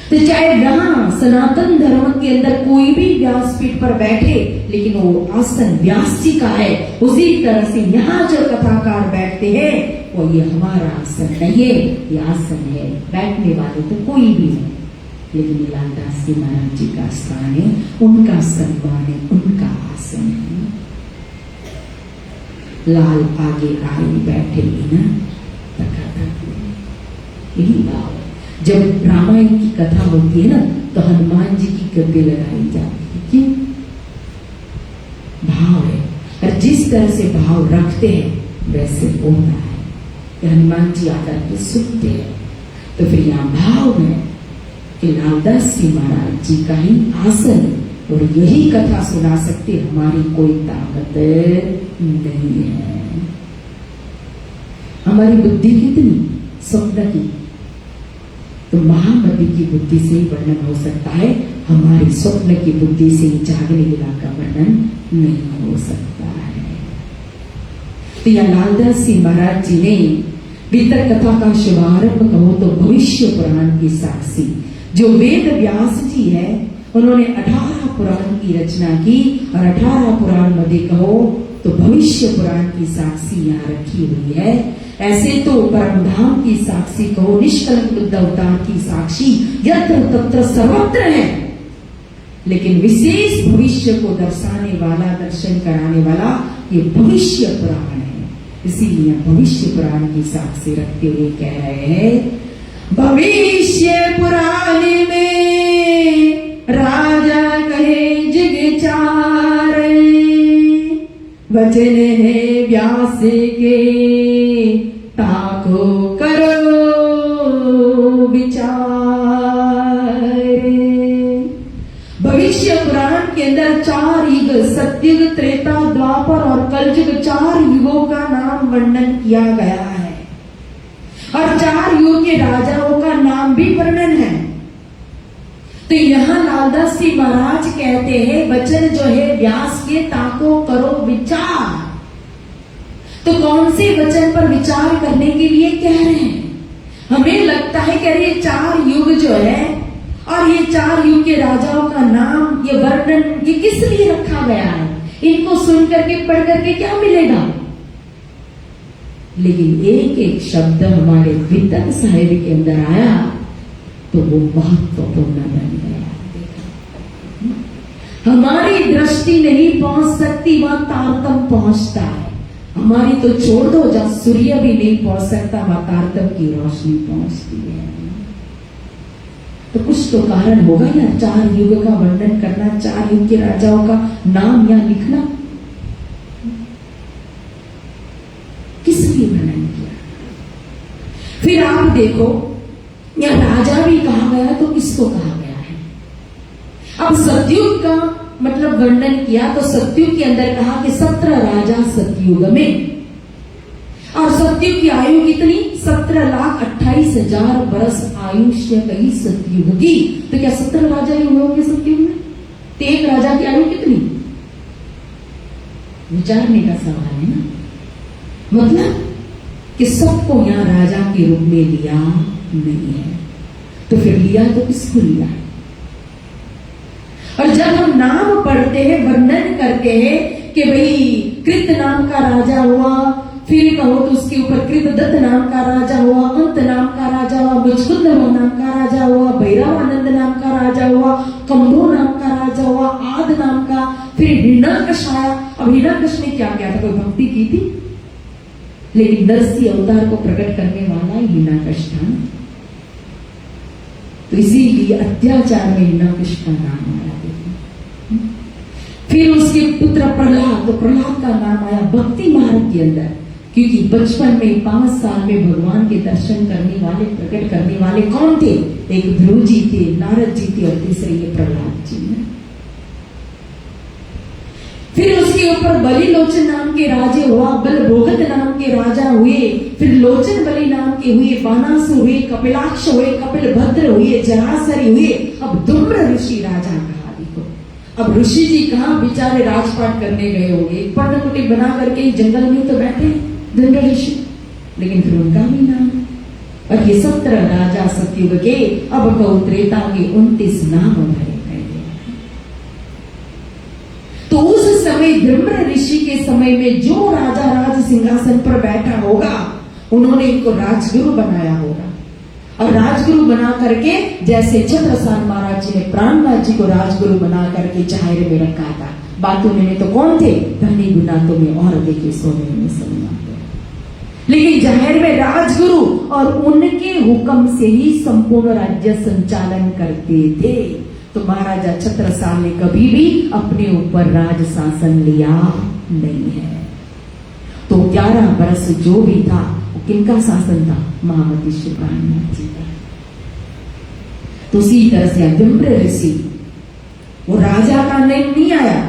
तो चाहे वहां सनातन धर्म के अंदर कोई भी व्यासपीठ पर बैठे, लेकिन वो आसन व्यास जी का है। उसी तरह से यहाँ जो कथाकार बैठते हैं वो ये हमारा आसन नहीं है, ये आसन है। बैठने वाले तो कोई भी है, लेकिन लालदास जी महाराज जी का स्थान है, उनका सम्मान है, उनका आसन है। लाल आगे आए बैठेंगे ना, यही भाव। जब रामायण की कथा होती है ना, तो हनुमान जी की गद्दे लगाई जाती है। क्यों? भाव है, और जिस तरह से भाव रखते हैं वैसे होता है। हनुमान जी आकर के सुनते हैं, तो फिर यहाँ भाव है कि लालदास जी महाराज जी का ही आसन, और यही कथा सुना सकते, हमारी कोई ताकत नहीं है। हमारी बुद्धि कितनी स्वप्न की, तो महामती की बुद्धि से ही वर्णन हो सकता है, हमारी स्वप्न की बुद्धि से ही जागने लीला का वर्णन नहीं हो सकता है। तो यह लालदास जी महाराज जी ने वितक कथा का शुभारंभ कहो तो भविष्य पुराण की साक्षी, जो वेद व्यास जी है, उन्होंने 18 पुराण की रचना की, और 18 पुराण मध्ये कहो तो भविष्य पुराण की साक्षी यहाँ रखी हुई है। ऐसे तो परमधाम की साक्षी कहो, निष्कलंक बुद्ध अवतार की साक्षी यत्र तत्र सर्वत्र है, लेकिन विशेष भविष्य को दर्शाने वाला, दर्शन कराने वाला ये भविष्य पुराण है। इसीलिए भविष्य पुराण की साक्षी रखते हुए कह रहे हैं, भविष्य पुराण में राजा कहे जग चारे, वचन है व्यास के ताको करो विचार। भविष्य पुराण के अंदर 4 युग, सतयुग, त्रेता, द्वापर और कलयुग, 4 युगों का नाम वर्णन किया गया है, और 4 युग के राजाओं का नाम भी वर्णन है। तो यहाँ लालदास जी महाराज कहते हैं, वचन जो है व्यास के ताको करो विचार। तो कौन से वचन पर विचार करने के लिए कह रहे हैं? हमें लगता है कि अरे 4 युग जो है, और ये 4 युग के राजाओं का नाम, ये वर्णन, ये किस लिए रखा गया है? इनको सुन करके, पढ़ करके क्या मिलेगा? लेकिन एक एक शब्द हमारे वितक साहिब के अंदर आया तो वो महत्वपूर्ण बन गया। हमारी दृष्टि नहीं पहुंच सकती, वहां तारतम पहुंचता है। हमारी तो छोड़ दो, जहां सूर्य भी नहीं पहुंच सकता वहां तारतम की रोशनी पहुंचती है। तो कुछ तो कारण होगा यार 4 युग का वर्णन करना, 4 युग के राजाओं का नाम यहाँ लिखना, किस लिए वर्णन किया? फिर आप देखो, यहाँ राजा भी कहा गया तो किसको कहा गया है? अब सतयुग का मतलब वर्णन किया तो सतयुग के अंदर कहा कि 17 राजा सतयुग में, और सतयुग की आयु कितनी? 17,28,000 बरस आयुष्य कई सतयुग की। तो क्या 17 राजा ही हुए होंगे सतयुग में? तो एक राजा की आयु कितनी? विचारने का सवाल है ना। मतलब कि सबको यहां राजा के रूप में लिया नहीं है, तो फिर लिया तो किसको लिया? और जब हम नाम पढ़ते हैं, वर्णन करते हैं कि भाई कृत नाम का राजा हुआ, फिर कहो तो उसके ऊपर कृतदत्त नाम का राजा हुआ, अंत नाम का राजा हुआ, मुचकुंद नाम का राजा हुआ, भैरवानंद नाम का राजा हुआ, कम्भो नाम का राजा हुआ, आद नाम का, फिर हिरण्यकश आया। अब हिरण्यकश ने क्या किया था? कोई भक्ति की थी? लेकिन नरसिंह अवतार को प्रकट करने वाला हिरण्यकश था। तो इसीलिए अत्याचार में हिरण्यकश का नाम आया। फिर उसके पुत्र प्रहलाद, तो प्रहलाद का नाम आया भक्ति मार्ग के अंदर, क्योंकि बचपन में 5 साल में भगवान के दर्शन करने वाले, प्रकट करने वाले कौन थे? एक ध्रुव जी थे, नारद जी थे, और तीसरे ये प्रहलाद जी ने। फिर उसके ऊपर बलि लोचन नाम के राजे हुआ, बलभोगत नाम के राजा हुए, फिर लोचन बलि नाम के हुए, बानासुर हुए, कपिलाक्ष हुए, कपिल भद्र हुए, जरासरी हुए। अब धूम्र ऋषि राजा कहा। देखो अब ऋषि जी कहाँ बेचारे राजपाट करने गए होंगे, पर्णकुटी बना करके जंगल में तो बैठे धूम्र ऋषि, लेकिन फिर उनका भी नाम। और ये 17 राजा सतयुग के, अब कहो त्रेता के 29 नाम भरे गए। तो उस समय धूम्र ऋषि के समय में जो राजा राज सिंहासन पर बैठा होगा, उन्होंने इनको राजगुरु बनाया होगा। और राजगुरु बना करके, जैसे छत्रसाल महाराज जी ने प्राणनाथ जी को राजगुरु बना करके चाहेरे में रखा था। बातों में तो कौन थे? धनी गुनातों में और देखे सोने में सलमान। लेकिन जाहिर में राजगुरु, और उनके हुक्म से ही संपूर्ण राज्य संचालन करते थे। तो महाराजा छत्रसाल ने कभी भी अपने ऊपर राज शासन लिया नहीं है। तो 11 वर्ष जो भी था वो किनका शासन था? महामती श्री प्राणनाथ जी का। तो उसी तरह से धूम्र ऋषि, वो राजा का नाम नहीं आया,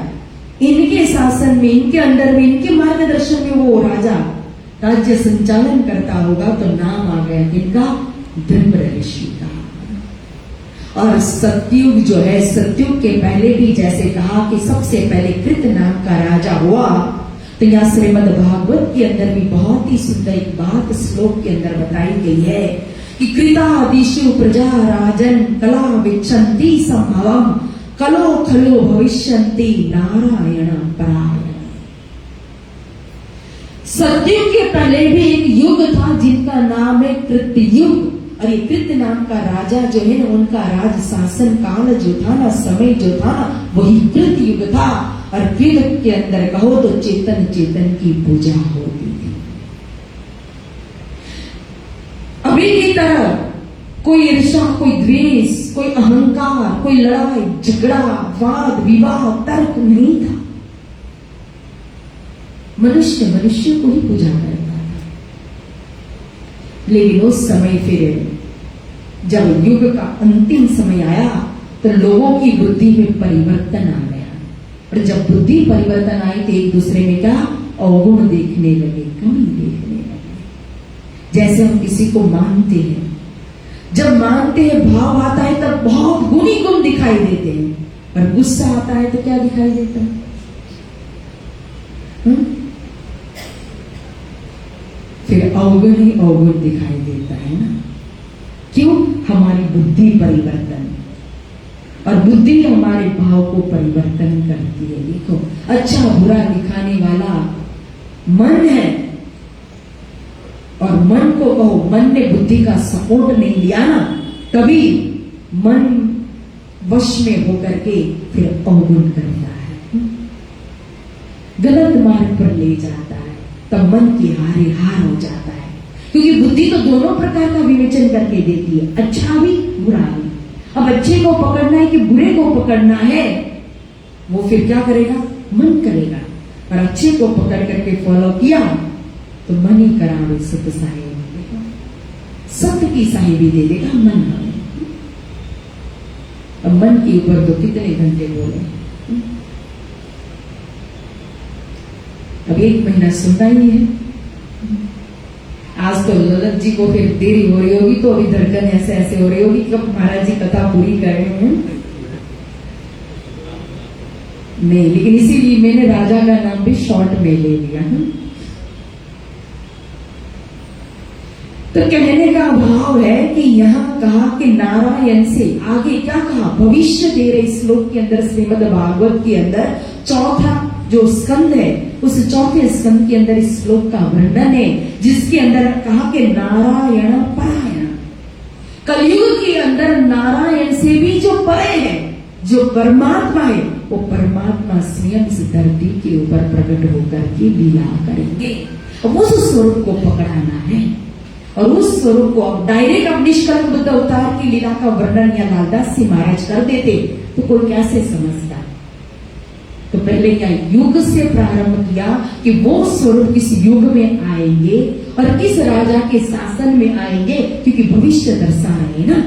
इनके शासन में, इनके अंडर में, इनके मार्गदर्शन में वो राजा राज्य संचालन करता होगा। तो नाम आ गया किनका? धूम्र ऋषि का। और सतयुग जो है, सतयुग के पहले भी जैसे कहा कि सबसे पहले कृत नाम का राजा हुआ। तो यहाँ श्रीमद् भागवत के अंदर भी बहुत ही सुंदर एक बात श्लोक के अंदर बताई गई है कि कृतादिषु प्रजा राजन कला विच्छन्ति संभवम कलो खलो भविष्यन्ति नारायण परायण। सतयुग के पहले भी एक युग था जिनका नाम है कृतयुग। और ये कृत नाम का राजा जो है ना, उनका राज शासन काल जो था ना, समय जो था ना, वही कृत युग था। और कृत के अंदर कहो तो चेतन चेतन की पूजा होती थी। अभी की तरह कोई ईर्ष्या, कोई द्वेष, कोई अहंकार, कोई लड़ाई झगड़ा, वाद विवाद, तर्क नहीं था। मनुष्य मनुष्य को ही पूजा करता था। लेकिन उस समय फिर जब युग का अंतिम समय आया तो लोगों की बुद्धि में परिवर्तन आ गया। और जब बुद्धि परिवर्तन आई तो एक दूसरे में क्या? अवगुण देखने लगे, कमी देखने लगे। जैसे हम किसी को मानते हैं, जब मानते हैं भाव आता है तब बहुत गुणी गुण दिखाई देते हैं, और गुस्सा आता है तो क्या दिखाई देता है? फिर अवगुण ही अवगुण दिखाई देता है ना। क्यों? हमारी बुद्धि परिवर्तन, और बुद्धि हमारे भाव को परिवर्तन करती है। देखो, अच्छा बुरा दिखाने वाला मन है, और मन को कहो, मन ने बुद्धि का सपोर्ट नहीं लिया ना, तभी मन वश में होकर के फिर अवगुण करता है, गलत मार्ग पर ले जाता है, तब मन की हारे हार हो जाता है। क्योंकि बुद्धि तो दोनों प्रकार का विवेचन करके देती है, अच्छा भी बुरा भी। अब अच्छे को पकड़ना है कि बुरे को पकड़ना है, वो फिर क्या करेगा? मन करेगा। और अच्छे को पकड़ करके फॉलो किया तो मन ही करावे सत्य साहेब, सत्य की साहेबी दे देगा मन। अब मन के ऊपर तो कितने घंटे बोले। अब 1 महीना सुनना ही है। आज तो ललित जी को फिर देरी हो रही होगी, तो अभी धड़कन ऐसे ऐसे हो रही होगी कब महाराज जी कथा पूरी कर रहे हैं। नहीं, लेकिन इसीलिए मैंने राजा का नाम भी शॉर्ट में ले लिया है। तो कहने का भाव है कि यहाँ कहा कि नारायण से आगे क्या कहा, भविष्य दे रहे श्लोक के अंदर श्रीमद् भागवत के अंदर चौथा जो स्कंद है, उस चौथे स्कंद के अंदर इस श्लोक का वर्णन है, जिसके अंदर कहा कि नारायण परायण, कलयुग के अंदर नारायण से भी जो परे है, जो परमात्मा है, वो परमात्मा स्वयं इस धरती के ऊपर प्रकट होकर के लीला करेंगे। उस स्वरूप को पकड़ाना है, और उस स्वरूप को अब डायरेक्ट अब निष्कल्प बुद्ध अवतार की लीला का वर्णन या लालदास जी महाराज कर देते तो कोई कैसे समझता। तो पहले क्या युग से प्रारंभ किया कि वो स्वरूप किस युग में आएंगे और किस राजा के शासन में आएंगे, क्योंकि भविष्य दर्शा रहे ना।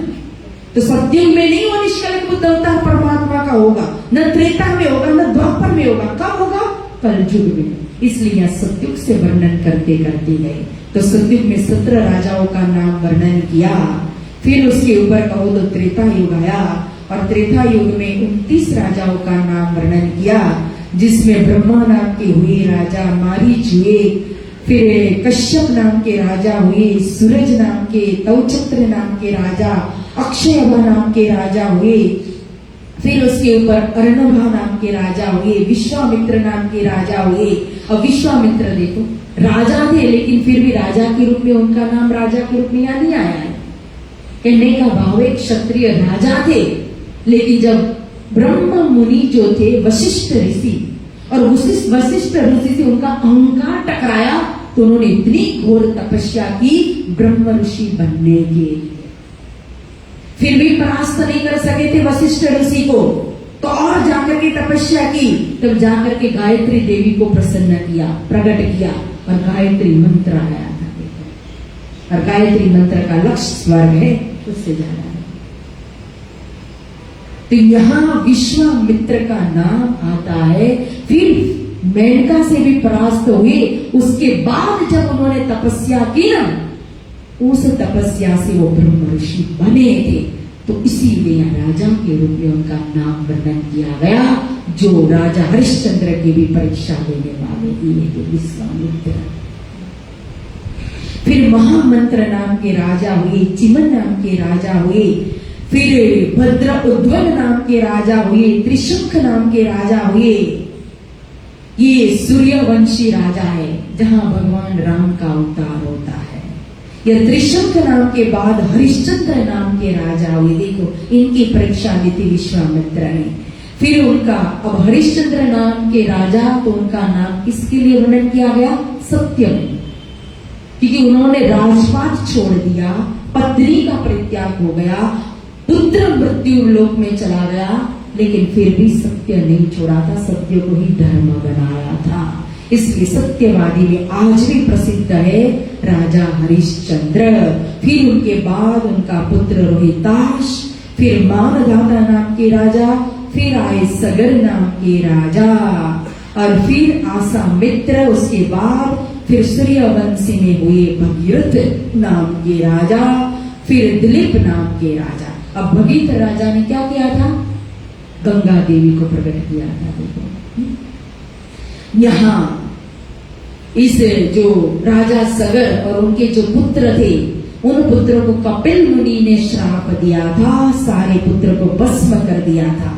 तो सत्युग में नहीं वो निष्कल्प बुद्ध अवतार परमात्मा का होगा, न त्रेता में होगा, न द्वापर में होगा। कब होगा? कलयुग में। इसलिए सत्युग से वर्णन करते करते गए। तो सत्युग में 17 राजाओं का नाम वर्णन किया, फिर उसके ऊपर कहो तो त्रेता युग आया, और त्रेता युग में 29 राजाओं का नाम वर्णन किया, जिसमें ब्रह्मा नाम के हुए राजा, मारीच हुए, फिर कश्यप नाम के राजा हुए, सूरज नाम के, तवचत्र नाम के राजा, अक्षयभा नाम के राजा हुए, फिर उसके ऊपर अर्णभा नाम के राजा हुए, विश्वामित्र नाम के राजा हुए। अब विश्वामित्र देखो राजा थे, लेकिन फिर भी राजा के रूप में उनका नाम राजा के रूप में यहाँ नहीं आया है। कहने का भाव एक क्षत्रिय राजा थे, लेकिन जब ब्रह्म मुनि जो थे वशिष्ठ ऋषि, और वशिष्ठ ऋषि से उनका अहंकार टकराया, तो उन्होंने इतनी घोर तपस्या की ब्रह्म ऋषि बनने के, फिर भी परास्त नहीं कर सके थे वशिष्ठ ऋषि को, तो और जाकर के तपस्या की, तब जाकर के गायत्री देवी को प्रसन्न किया, प्रकट किया, और गायत्री मंत्र आया था। और गायत्री मंत्र का लक्ष्य स्वर्ग है, उससे ज्यादा है। तो यहाँ विश्वामित्र का नाम आता है। फिर मेनका से भी परास्त हुए, उसके बाद जब उन्होंने तपस्या की ना, उस तपस्या से वो ब्रह्म ऋषि बने थे। तो इसीलिए राजा के रूप में उनका नाम वर्णन किया गया, जो राजा हरिश्चंद्र की भी परीक्षा देने वाले थे, विश्वामित्र। फिर महामंत्र नाम के राजा हुए, चिमन नाम के राजा हुए, फिर भद्र उद्वल नाम के राजा हुए, त्रिशंख नाम के राजा हुए। ये सूर्यवंशी राजा है, जहां भगवान राम का अवतार होता है। यह त्रिशंख नाम के बाद हरिश्चंद्र नाम के राजा हुए। देखो इनकी परीक्षा ली थी विश्वामित्र ने। फिर उनका अब हरिश्चंद्र नाम के राजा, तो उनका नाम किसके लिए वर्णन किया गया? सत्य में, क्योंकि उन्होंने राजपाट छोड़ दिया, पत्नी का परित्याग हो गया, पुत्र मृत्यु लोक में चला गया, लेकिन फिर भी सत्य नहीं छोड़ा था, सत्य को ही धर्म बनाया था। इसलिए सत्यवादी में आज भी प्रसिद्ध है राजा हरिश्चंद्र। फिर उनके बाद उनका पुत्र रोहिताश, फिर मानधाता नाम के राजा, फिर आए सगर नाम के राजा, और फिर आसामित्र। उसके बाद फिर सूर्यवंशी में हुए भगीरथ नाम के राजा, फिर दिलीप नाम के राजा। अब भगीरथ राजा ने क्या किया था? गंगा देवी को प्रकट किया था। यहाँ इस जो राजा सगर और उनके जो पुत्र थे, उन पुत्रों को कपिल मुनि ने श्राप दिया था, सारे पुत्र को भस्म कर दिया था।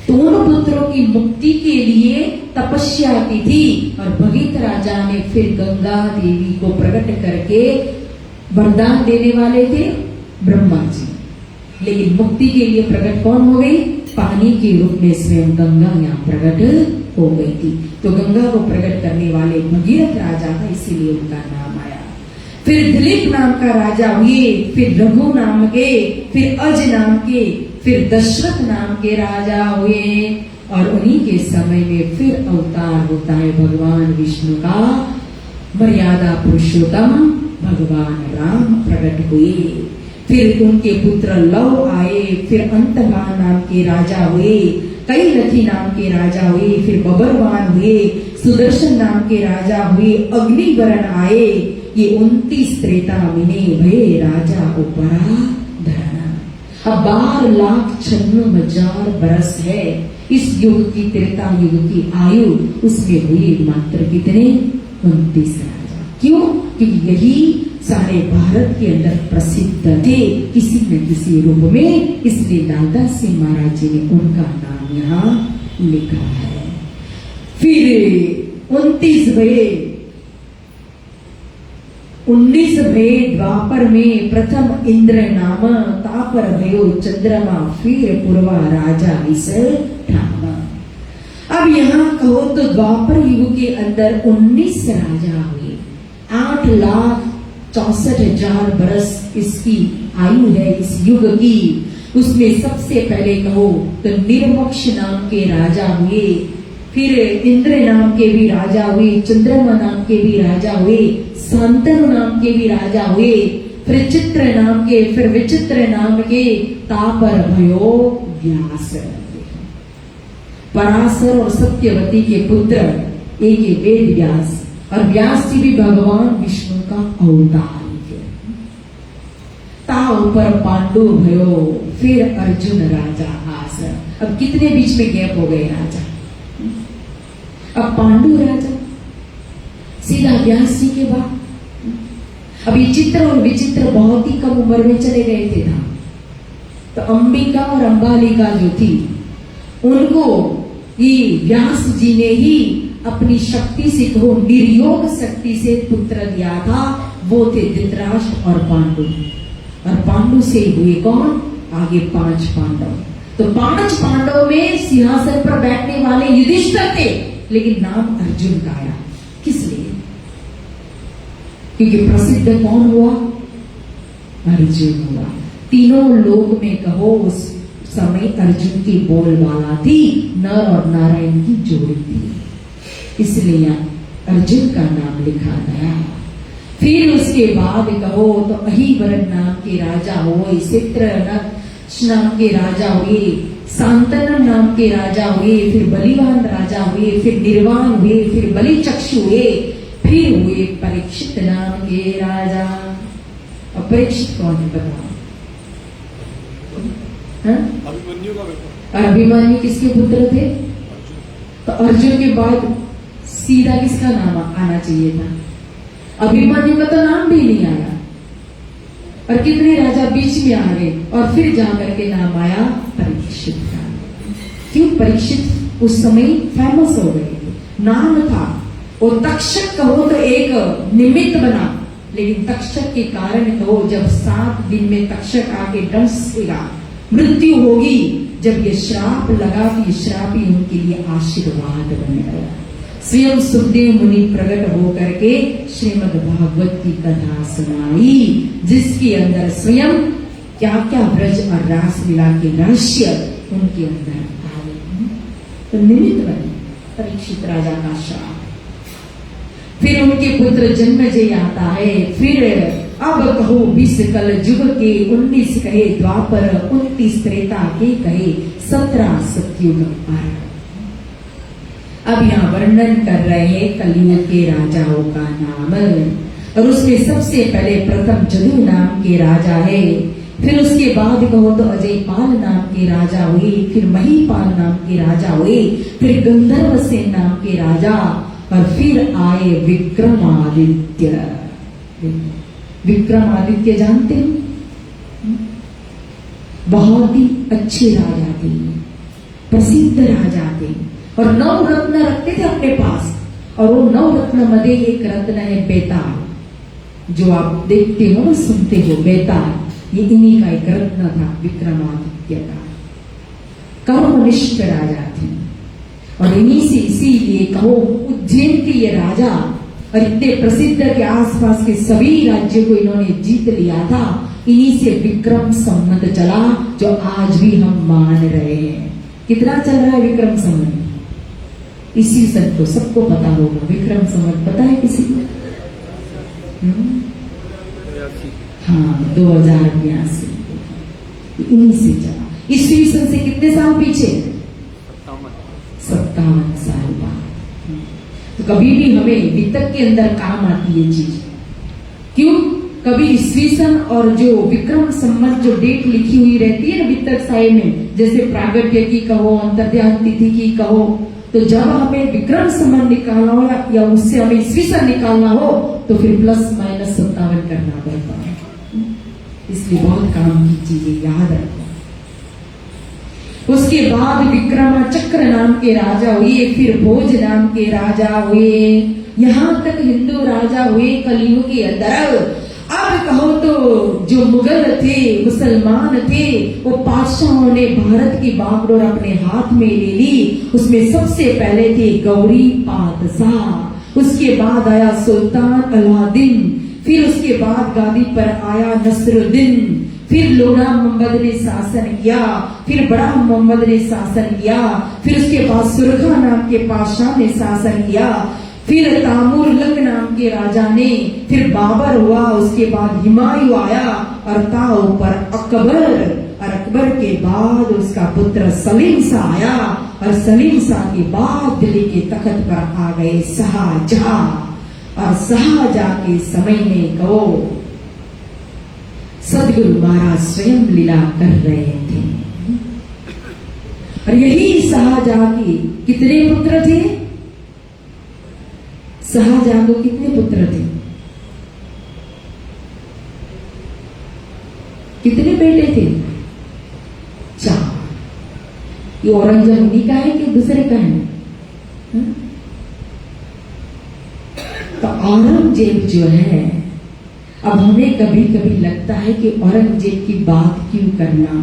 तो उन पुत्रों की मुक्ति के लिए तपस्या की थी, और भगीरथ राजा ने फिर गंगा देवी को प्रकट करके वरदान देने वाले थे ब्रह्मा जी, लेकिन मुक्ति के लिए प्रकट कौन हो गई? पानी के रूप में स्वयं गंगा यहाँ प्रकट हो गई थी। तो गंगा को प्रकट करने वाले भगीरथ राजा था, इसीलिए उनका नाम आया। फिर दिलीप नाम का राजा हुए, फिर रघु नाम के, फिर अज नाम के, फिर दशरथ नाम के राजा हुए, और उन्हीं के समय में फिर अवतार होता है भगवान विष्णु का, मर्यादा पुरुषोत्तम भगवान राम प्रकट हुए। फिर उनके पुत्र लव आए, फिर अंतमान नाम के राजा हुए, कई लखी नाम के राजा हुए, फिर बबरवान हुए, सुदर्शन नाम के राजा हुए, अग्निवरण आए। ये 29 त्रेता मिने भये राजा उपरा धरना। अब 12,96,000 बरस है इस युग की, त्रेता युग की आयु। उसमें हुए मात्र कितने? 29 राजा। क्यों? क्योंकि यही सारे भारत के अंदर प्रसिद्ध थे किसी न किसी रूप में, इसलिए लालदास सिंह महाराज जी ने उनका नाम यहाँ लिखा है। फिर 29 भये, 19 भये द्वापर में, प्रथम इंद्र नाम, तापर भयो चंद्रमा, फिर पूर्वा राजा इस ठामा। अब यहाँ कहो तो द्वापर युग के अंदर 19 राजा हुए, 8,64,000 बरस इसकी आयु है इस युग की। उसमें सबसे पहले कहो तो निर्मोक्ष नाम के राजा हुए, फिर इंद्र नाम के भी राजा हुए, चंद्रमा नाम के भी राजा हुए, शांतनु नाम के भी राजा हुए, फिर चित्र नाम के, फिर विचित्र नाम के, तापर भयो व्यास। पराशर और सत्यवती के पुत्र एक ये वेद व्यास, और व्यास जी भी भगवान विष्णु का अवतार है। ता ऊपर पांडु भयो, फिर अर्जुन राजा आस। अब कितने बीच में गैप हो गए राजा? अब पांडु राजा, सीधा व्यास जी के बाद। अब ये चित्र और विचित्र बहुत ही कम उम्र में चले गए थे धाम। तो अंबिका और अंबालिका जो थी उनको ये व्यास जी ने ही अपनी शक्ति से, कहो निर्योग शक्ति से पुत्र दिया था। वो थे धृतराष्ट्र और पांडु, और पांडु से हुए कौन? आगे 5 पांडव। तो 5 पांडव में सिंहासन पर बैठने वाले युधिष्ठिर थे, लेकिन नाम अर्जुन का आया। किस लिए? क्योंकि प्रसिद्ध कौन हुआ? अर्जुन हुआ। तीनों लोक में कहो उस समय अर्जुन की बोलबाला थी, नर और नारायण की जोड़ी थी, इसलिए अर्जुन का नाम लिखा गया। फिर उसके बाद कहो तो अहिवरण नाम के राजा हुए, चित्र नाम के राजा हुए, शांतनु नाम के राजा हुए, फिर बलिवान राजा हुए, फिर निर्वाण हुए, फिर बलि चक्षु हुए, फिर हुए परीक्षित नाम के राजा। अब परीक्षित कौन है बताओ? अभिमन्यु का बेटा। और अभिमन्यु किसके पुत्र थे? तो अर्जुन के बाद सीधा किसका नाम आना चाहिए था? अभिमन्यु का तो नाम भी नहीं आया, और कितने राजा बीच में आ गए, और फिर जाकर के नाम आया परीक्षित का। क्यों? परीक्षित उस समय फेमस हो गए, नाम था। और तक्षक कहो तो एक निमित्त बना, लेकिन तक्षक के कारण कहो जब 7 दिन में तक्षक आके डंसेगा, मृत्यु होगी, जब ये श्राप लगा तो ये श्राप ही उनके लिए आशीर्वाद बन गया। स्वयं सुखदेव मुनि प्रकट होकर के श्रीमद् भागवत की कथा सुनाई, जिसके अंदर स्वयं क्या क्या ब्रज और रास लीला के रहस्य उनके अंदर आए। तो निमित्त बने परीक्षित राजा का श्राप। फिर उनके पुत्र जन्मेजय आता है। फिर अब कहो 20 कल युग के, 19 कहे द्वापर, 29 त्रेता के कहे, 17 सतयुग पार। अब यहाँ वर्णन कर रहे हैं कलयुग के राजाओं का नाम, और उसमें सबसे पहले प्रथम जदु नाम के राजा है। फिर उसके बाद कहो तो अजयपाल नाम के राजा हुए, फिर महीपाल नाम के राजा हुए, फिर गंधर्वसेन नाम के राजा, और फिर आए विक्रमादित्य। विक्रमादित्य जानते हो? बहुत ही अच्छे राजा थे, प्रसिद्ध राजा थे, और 9 रत्न रखते थे अपने पास। और वो 9 रत्न मध्ये एक रत्न है बेताल, जो आप देखते हो ना, सुनते हो, बेताल। ये इन्हीं का एक रत्न था विक्रमादित्य का। कर्मनिष्ठ राजा थे, और इन्हीं से, इसीलिए कहो उज्जैन के ये राजा, और इतने प्रसिद्ध के आसपास के सभी राज्यों को इन्होंने जीत लिया था। इन्हीं से विक्रम संवत चला, जो आज भी हम मान रहे हैं। कितना चल रहा है विक्रम संवत? इसी सब को सबको पता होगा। विक्रम संवत पता है किसी को? हाँ 2082 उन्हीं से चला। ईस्वी सन से कितने साल पीछे? 57 साल बाद। तो कभी भी हमें वितक के अंदर काम आती है चीज। क्यों? कभी ईस्वी सन और जो विक्रम संवत जो डेट लिखी हुई रहती है ना वितक साय में, जैसे प्रागट्य की कहो, अंतर्ध्यान तिथि की कहो, तो जब हमें विक्रम संवत निकालना हो या उससे हमें ईस्वी सन निकालना हो तो फिर +-57 करना पड़ता है। इसलिए बहुत काम की चीजें याद रखो। उसके बाद विक्रमाचक्र नाम के राजा हुए, फिर भोज नाम के राजा हुए, यहां तक हिंदू राजा हुए कलयुग के अंदर। अब कहो तो जो मुगल थे, मुसलमान थे, वो बादशाहों ने भारत की बागडोर अपने हाथ में ले ली। उसमें सबसे पहले थे गौरी पातशाह, उसके बाद आया सुल्तान अलादीन, फिर उसके बाद गादी पर आया नसरुद्दीन, फिर लोढ़ा मोहम्मद ने शासन किया, फिर बड़ा मोहम्मद ने शासन किया, फिर उसके बाद सुरखा नाम के पातशाह ने शासन किया, फिर तामुरलंग नाम के राजा ने, फिर बाबर हुआ, उसके बाद हुमायूं आया और था ऊपर अकबर, और अकबर के बाद उसका पुत्र सलीम शाह आया, और सलीम शाह के बाद दिल्ली के तख्त पर आ गए शाहजहां। और शाहजहां के समय में कहो सदगुरु महाराज स्वयं लीला कर रहे थे। और यही शाहजहां के कितने पुत्र थे? शाहजहां को कितने पुत्र थे? कितने बेटे थे? 4। ये औरंगजेब उन्हीं का है कि दूसरे का है? तो औरंगजेब जो है, अब हमें कभी कभी लगता है कि औरंगजेब की बात क्यों करना,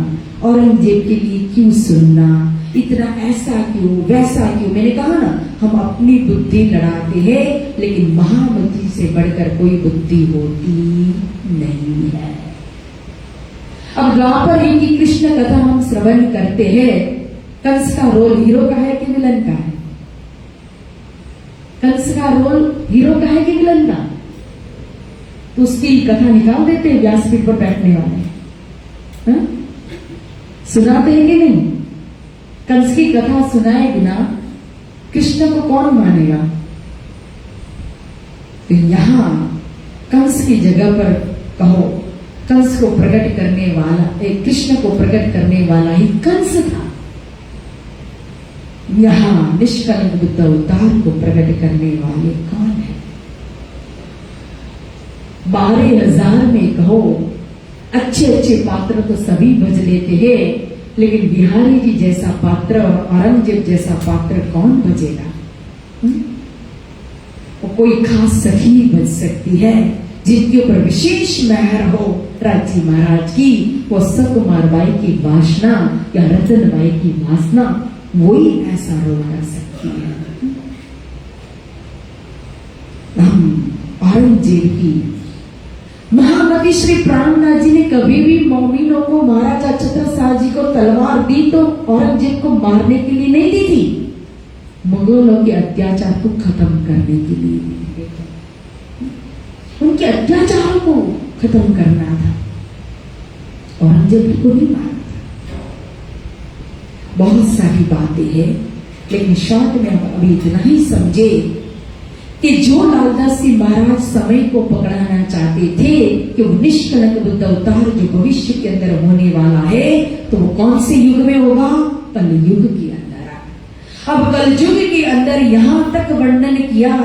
औरंगजेब के लिए क्यों सुनना, इतना ऐसा क्यों वैसा क्यों। मैंने कहा ना, हम अपनी बुद्धि लड़ाते हैं, लेकिन महाबुद्धि से बढ़कर कोई बुद्धि होती नहीं है। अब द्वापर युग की कृष्ण कथा हम श्रवण करते हैं। कंस का रोल हीरो का है कि विलन का है? कंस का रोल हीरो का है कि विलन का? तो उसकी कथा निकाल देते हैं व्यासपीठ पर बैठने वाले, हा? सुनाते हैं कि नहीं? कंस की कथा सुनाए बिना कृष्ण को कौन मानेगा? तो यहां कंस की जगह पर कहो, कंस को प्रकट करने वाला, कृष्ण को प्रकट करने वाला ही कंस था। यहां निष्कलंक बुद्ध अवतार को प्रकट करने वाले कौन है? 12,000 में कहो अच्छे अच्छे पात्र तो सभी भज लेते हैं, लेकिन बिहारी जी जैसा पात्र और औरंगजेब जैसा पात्र कौन भजेगा? वो कोई खास सखी बज सकती है जिनके ऊपर विशेष मेहर हो राजी महाराज की, वो सकुमार बाई की वासना या रतन बाई की वासना, वही ऐसा रोल कर सकती है। हम औरंगजेब की महामती श्री प्राणनाथ जी ने कभी भी मोमिनों को, महाराजा छत्रसाल जी को तलवार दी तो औरंगजेब को मारने के लिए नहीं दी थी, मुगलों के अत्याचार को खत्म करने के लिए दी थी। उनके अत्याचार को खत्म करना था, औरंगजेब को नहीं मारना था। बहुत सारी बातें हैं, लेकिन शॉर्ट में हम अभी इतना ही समझे कि जो लालदास जी महाराज समय को पकड़ाना चाहते थे कि वो निष्कलंक बुद्ध अवतार जो भविष्य के अंदर होने वाला है, तो वो कौन से युग में होगा? कलयुग के अंदर। अब कलयुग के अंदर यहां तक वर्णन किया,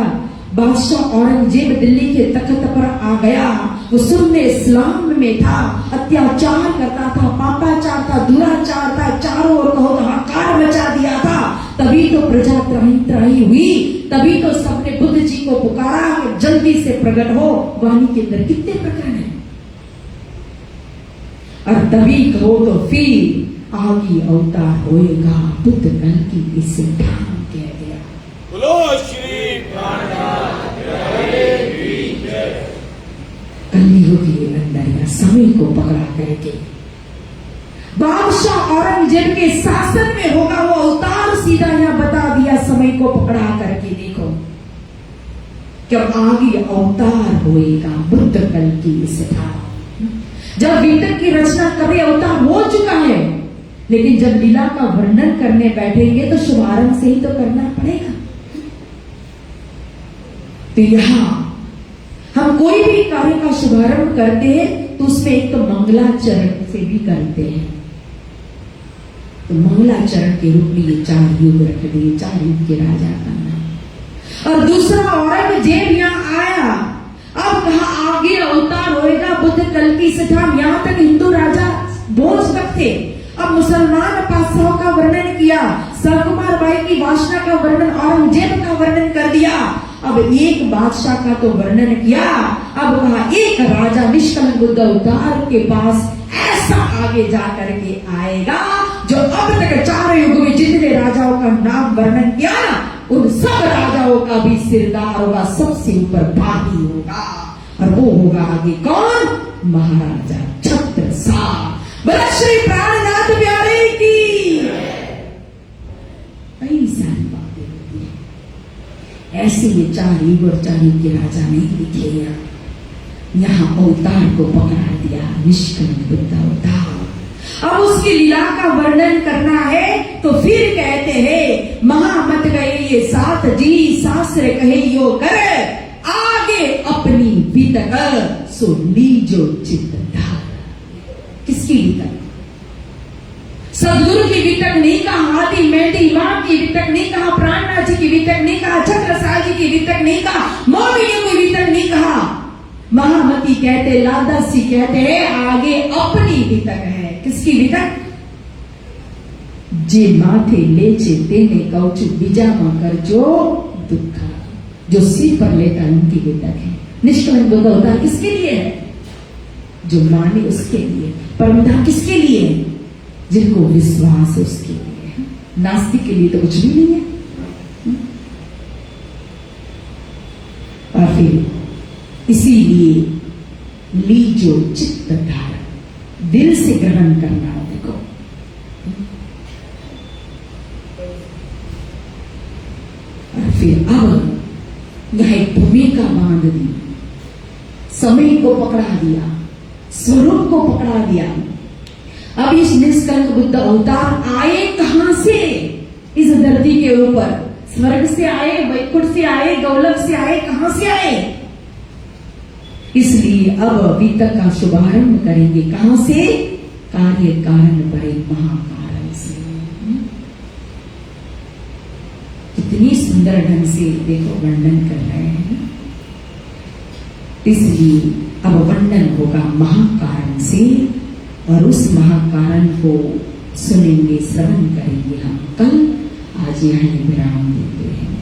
बादशाह औरंगजेब दिल्ली के तख्त पर आ गया, वो सुन्ने इस्लाम में था, अत्याचार करता था, पापाचार था, दुराचार था, चारों ओर कहो तो हाहाकार मचा दिया था। तभी तो प्रजा त्राही हुई, तभी तो सबने बुद्ध जी को पुकारा कि जल्दी से प्रकट हो। वाणी के अंदर कितने प्रकरण हैं, और तभी कहो तो फिर आगे अवतार होएगा बुद्ध कल की इस ठाम कह दिया। बोलो श्री कलयुग के अंदर या समय को पकड़ा करके बादशाह औरंगजेब के शासन में होगा वो अवतार, सीधा यहां बता दिया समय को पकड़ा करके। देखो जब आगे अवतार होएगा बुद्ध कल की इस ठाम। जब वितक की रचना कभी अवतार हो चुका है, लेकिन जब लीला का वर्णन करने बैठेंगे तो शुभारंभ से ही तो करना पड़ेगा। तो यहां हम कोई भी कार्य का शुभारंभ करते हैं तो उसमें एक तो मंगलाचरण से भी करते हैं। तो मंगलाचरण के रूप में ये 4 युग रख दिए, 4 युग के राजा का नाम। और दूसरा औरंगजेब यहाँ आया, अब कहा आगे अवतार होएगा बुद्ध कल की सठाम। यहां तक हिंदू राजा बोझ तक थे। अब मुसलमान पातशाहों का वर्णन किया, सकुमार बाई की वासना का वर्णन, औरंगजेब का वर्णन कर दिया। अब एक बादशाह का तो वर्णन किया, अब कहा एक राजा निष्कलंक बुद्ध अवतार के पास ऐसा आगे जा करके आएगा जो अब तक 4 युग में जितने राजाओं का नाम वर्णन किया उन सब राजाओं का भी सिरदार होगा, सबसे ऊपर बागी होगा। और वो होगा आगे कौन? महाराजा छत्रसाल। बोला श्री प्राणनाथ प्यारे की। कई सारी बातें होती है ऐसे, ये 4 युग और 4 युग के राजा नहीं लिखे। यहाँ अवतार को पकड़ा दिया, निष्कलंक बुद्ध अवतार। अब उसकी लीला का वर्णन करना है तो फिर कहते हैं महामत गए ये 7 जी, शास्त्र कहे यो कर, आगे अपनी वितक सो लीजो चित्त धार। किसकी वितक? सदगुरु की वितक नहीं कहा, हाथी मेंढी मां की वितक नहीं कहा, प्राणनाथ जी की वितक नहीं कहा, छत्रसाल जी की वितक नहीं कहा, मोमिनियों की वितक नहीं कहा। महामती कहते, लादासी कहते हैं आगे अपनी वितक है। किसकी वितक? जे माथे लेचे तेने कौचु बीजामा कर जो दुखा, जो सिर पर लेता उनकी वितक है। निष्कलंक बुद्ध अवतार किसके लिए है? जो माने उसके लिए। परमधाम किसके लिए है? जिनको विश्वास है उसके लिए है। नास्तिक के लिए तो कुछ भी नहीं है। और फिर इसीलिए लीजो चित्त धारण, दिल से ग्रहण करना। देखो और फिर अब यह एक भूमिका बांध दी, समय को पकड़ा दिया, स्वरूप को पकड़ा दिया। अब इस निष्कलंक बुद्ध अवतार आए कहां से? इस धरती के ऊपर स्वर्ग से आए, वैकुंठ से आए, गौलक से आए, कहां से आए? इसलिए अब वितक का शुभारंभ करेंगे। कहां से? कार्य कारण पर एक महाकारण से। कितनी सुंदर ढंग से देखो वर्णन कर रहे हैं। इसलिए अब वर्णन होगा महाकारण से, और उस महाकारण को सुनेंगे, श्रवण करेंगे हम कल। आज यहां विराम देते हैं।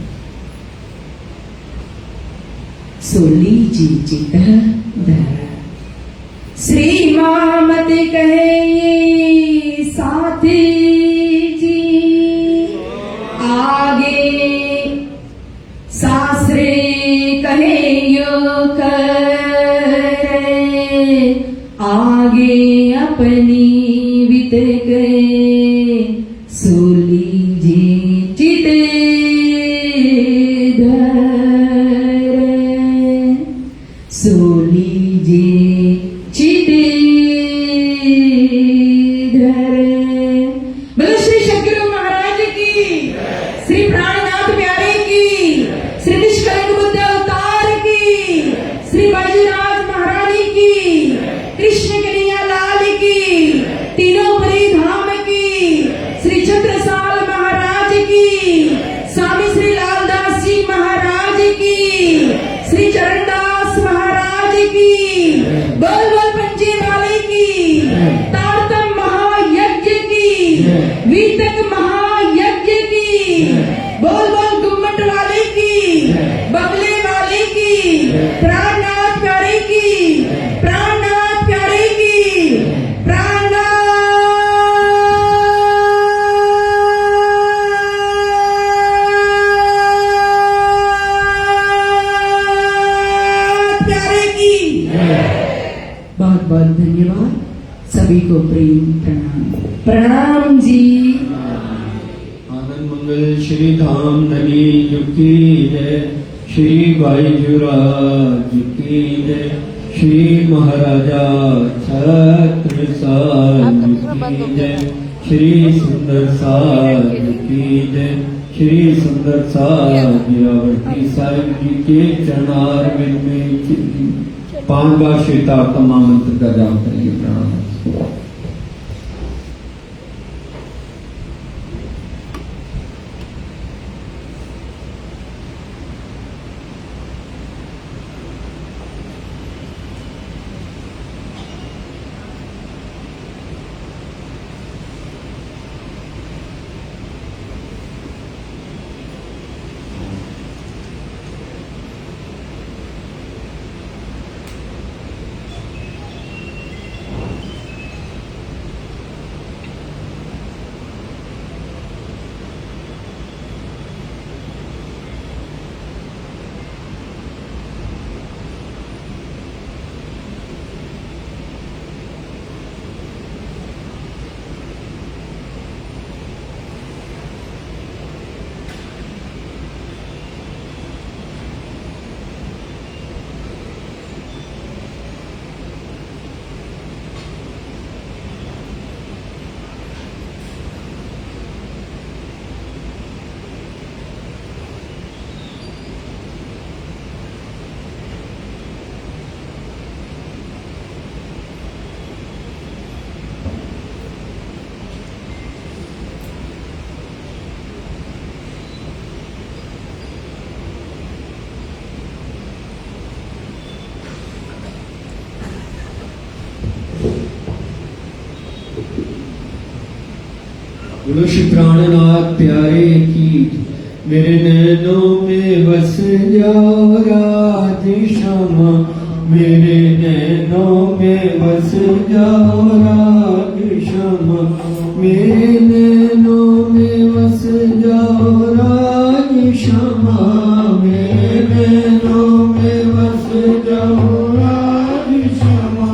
सो लीजिए चित्त धर। श्री मामत कहे ये साथी जी, आगे शास्त्रे कहे यो कर, आगे अपनी वितक सो लीजिए चित्त धर, सो लीजिए चित्त धर। बोलो श्री सद्गुरु महाराज की, श्री प्राणनाथ प्यारे की, श्री निष्कलंक बुद्ध अवतार की, श्री बाजीराज महारानी की, कृष्ण कन्हैया लाल की, तीनों परी धाम की, श्री छत्रसाल महाराज की, स्वामी श्री लालदास जी महाराज की, श्री चरणदास महाराज की, बोल बोल पंजे वाले की, तारतम महायज्ञ की, वितक महायज्ञ की, बोल बोल गुम्मट वाले की, बगले वाले की, प्राणनाथ प्यारे की, प्राणनाथ प्यारे की, प्राणनाथ प्यारे की। बहुत बहुत धन्यवाद। सभी को प्रेम प्रणाम। प्रणाम जी। आनंद मंगल श्री धाम धनी जुकी है, श्री बाईजूराज की है, श्री महाराजा छत्रसाल की जय, श्री सुंदर साल की जय, श्री सुंदर साल गिरावटी साहिब जी के चरणार में 5 बार श्वेतात्मा मंत्र का जाप करिए। प्रणाम। बोलो श्री प्राणनाथ प्यारे की। मेरे नैनों में बस जाओ राधे श्यामा, मेरे नैनों में बस जाओ राधे श्यामा, मेरे नैनों में बस जाओ राधे श्यामा, मेरे नैनों में बस जाओ राधे श्यामा,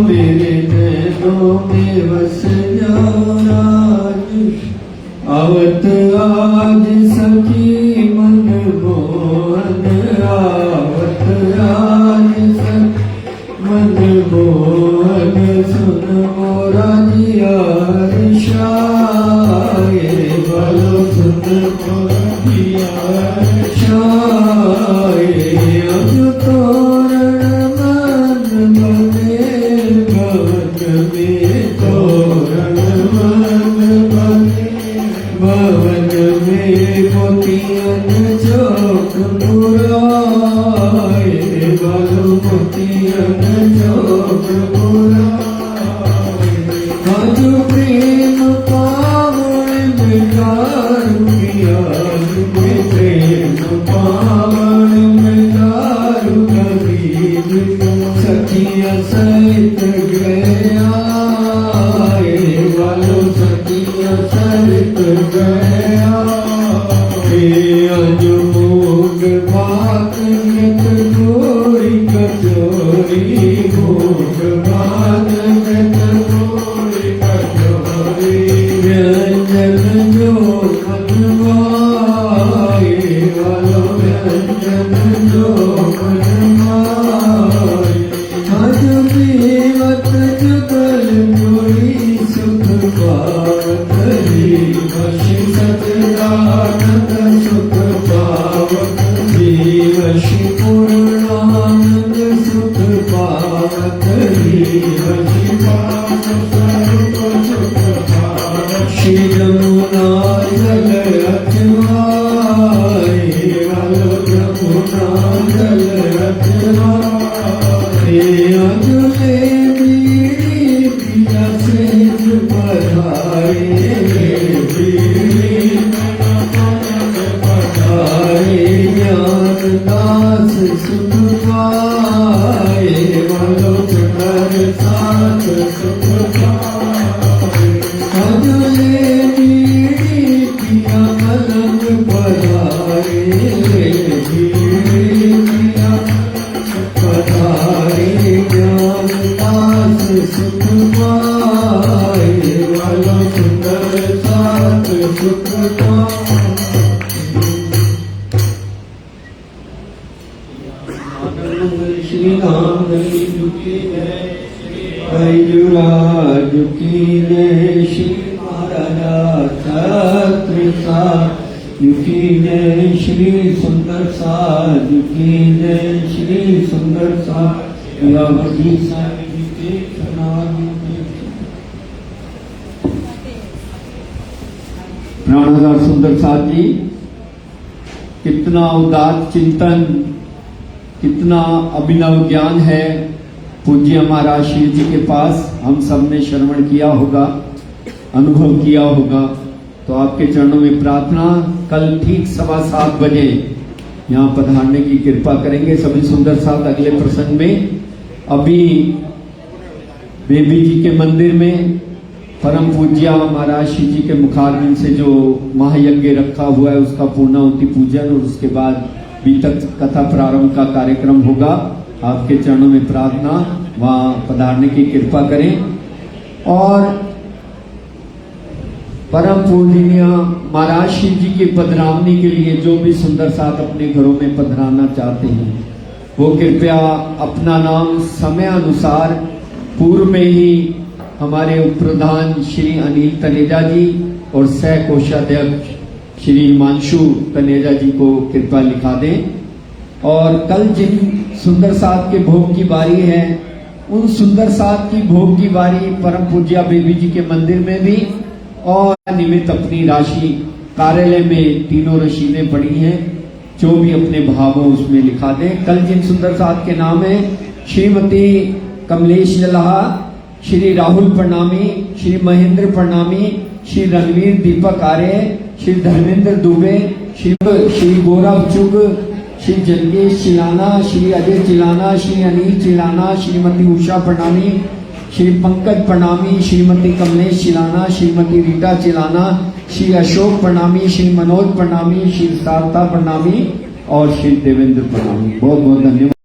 मेरे नैनों में बस जाओ राधे। आवत आज सखी मन मोहन, आवत आज सखी मन मोहन, सुन मोरा जिया शाये, बोलो सुन मोरा जिया शाये। अब तोरण मन बने भवन में, तोरण मन बने भवन में, मोतियन चौक पुराए, बोलो मोतियन चौक पुराए। आज प्रेम पावन बेकार किया, प्रेम पावन बेकार कबीर, सखिया सहित गया, बोलो सखिया सहित गया। आज भोग भात नित गोरी कचोरी, भोग भात नित गोरी कचोरी, व्यंजन जो मनवाए, वालो व्यंजन जो मनवाए। आज पीवत जुगल पूरी सुख पावत, जीवशि सच्चिदानंद सुख पावत, जीवशि पूर्णानंद सुख पावत, जीवशि स्वरूप सुख पावत। श्री यमुना जल अथवाए, वालो यमुना जल अथवाए। अजुले बीड़ी पिया से पधारे, ज्ञान दास सुख पाए, बोलो चकर साथ सुख पाए। अजुले बीड़ी पिया पलंग पधारे, बीड़ी पिया पधारे, ज्ञान दास सुख पाए, बोलो सुंदर साथ सुख पाए। श्री राम की जय श्री महाराजा छत्र साधु की जय श्री सुंदर साधु की जय श्री सुंदर साधु यावती साधु जी के चरणारविंद में प्राणदार सुंदर साध जी, कितना उदात्त चिंतन, कितना अभिनव ज्ञान है पूज्य महाराज श्री जी के पास। हम सब ने श्रवण किया होगा, अनुभव किया होगा। तो आपके चरणों में प्रार्थना, कल ठीक 7:15 बजे यहाँ पधारने की कृपा करेंगे सभी सुंदर साथ। अगले प्रसंग में अभी बेबी जी के मंदिर में परम पूज्य महाराज श्री जी के मुखारविंद से जो महायज्ञ रखा हुआ है उसका पूर्णाहुति पूजन और उसके बाद बीतक कथा प्रारंभ का कार्यक्रम होगा। आपके चरणों में प्रार्थना, वहां पधारने की कृपा करें। और परम पूजनीय महाराज श्री जी की पधरावनी के लिए जो भी सुंदर साथ अपने घरों में पधराना चाहते हैं वो कृपया अपना नाम समय अनुसार पूर्व में ही हमारे उप प्रधान श्री अनिल तनेजा जी और सह कोषाध्यक्ष श्री हिमांशु तनेजा जी को कृपया लिखा दें। और कल जिन सुंदर साथ के भोग की बारी है उन सुंदर साथ की भोग की बारी परम पूज्य बेबी जी के मंदिर में भी और निमित्त अपनी राशि कार्यालय में तीनों रसीदें पड़ी हैं, जो भी अपने भाव हो उसमें लिखा दें। कल जिन सुंदर साथ के नाम है श्रीमती कमलेश जलाहा, श्री राहुल प्रणामी, श्री महेंद्र प्रणामी, श्री रणवीर दीपक आर्य, श्री धर्मेंद्र दुबे, श्री गौरव चुग, श्री जंगेश चिलाना, श्री अजय चिलाना, श्री अनिल चिलाना, श्रीमती उषा प्रणामी, श्री पंकज प्रणामी, श्रीमती कमलेश चिलाना, श्रीमती रीटा चिलाना, श्री अशोक प्रणामी, श्री मनोज प्रणामी, श्री सारता प्रणामी और श्री देवेंद्र प्रणामी। बहुत बहुत धन्यवाद।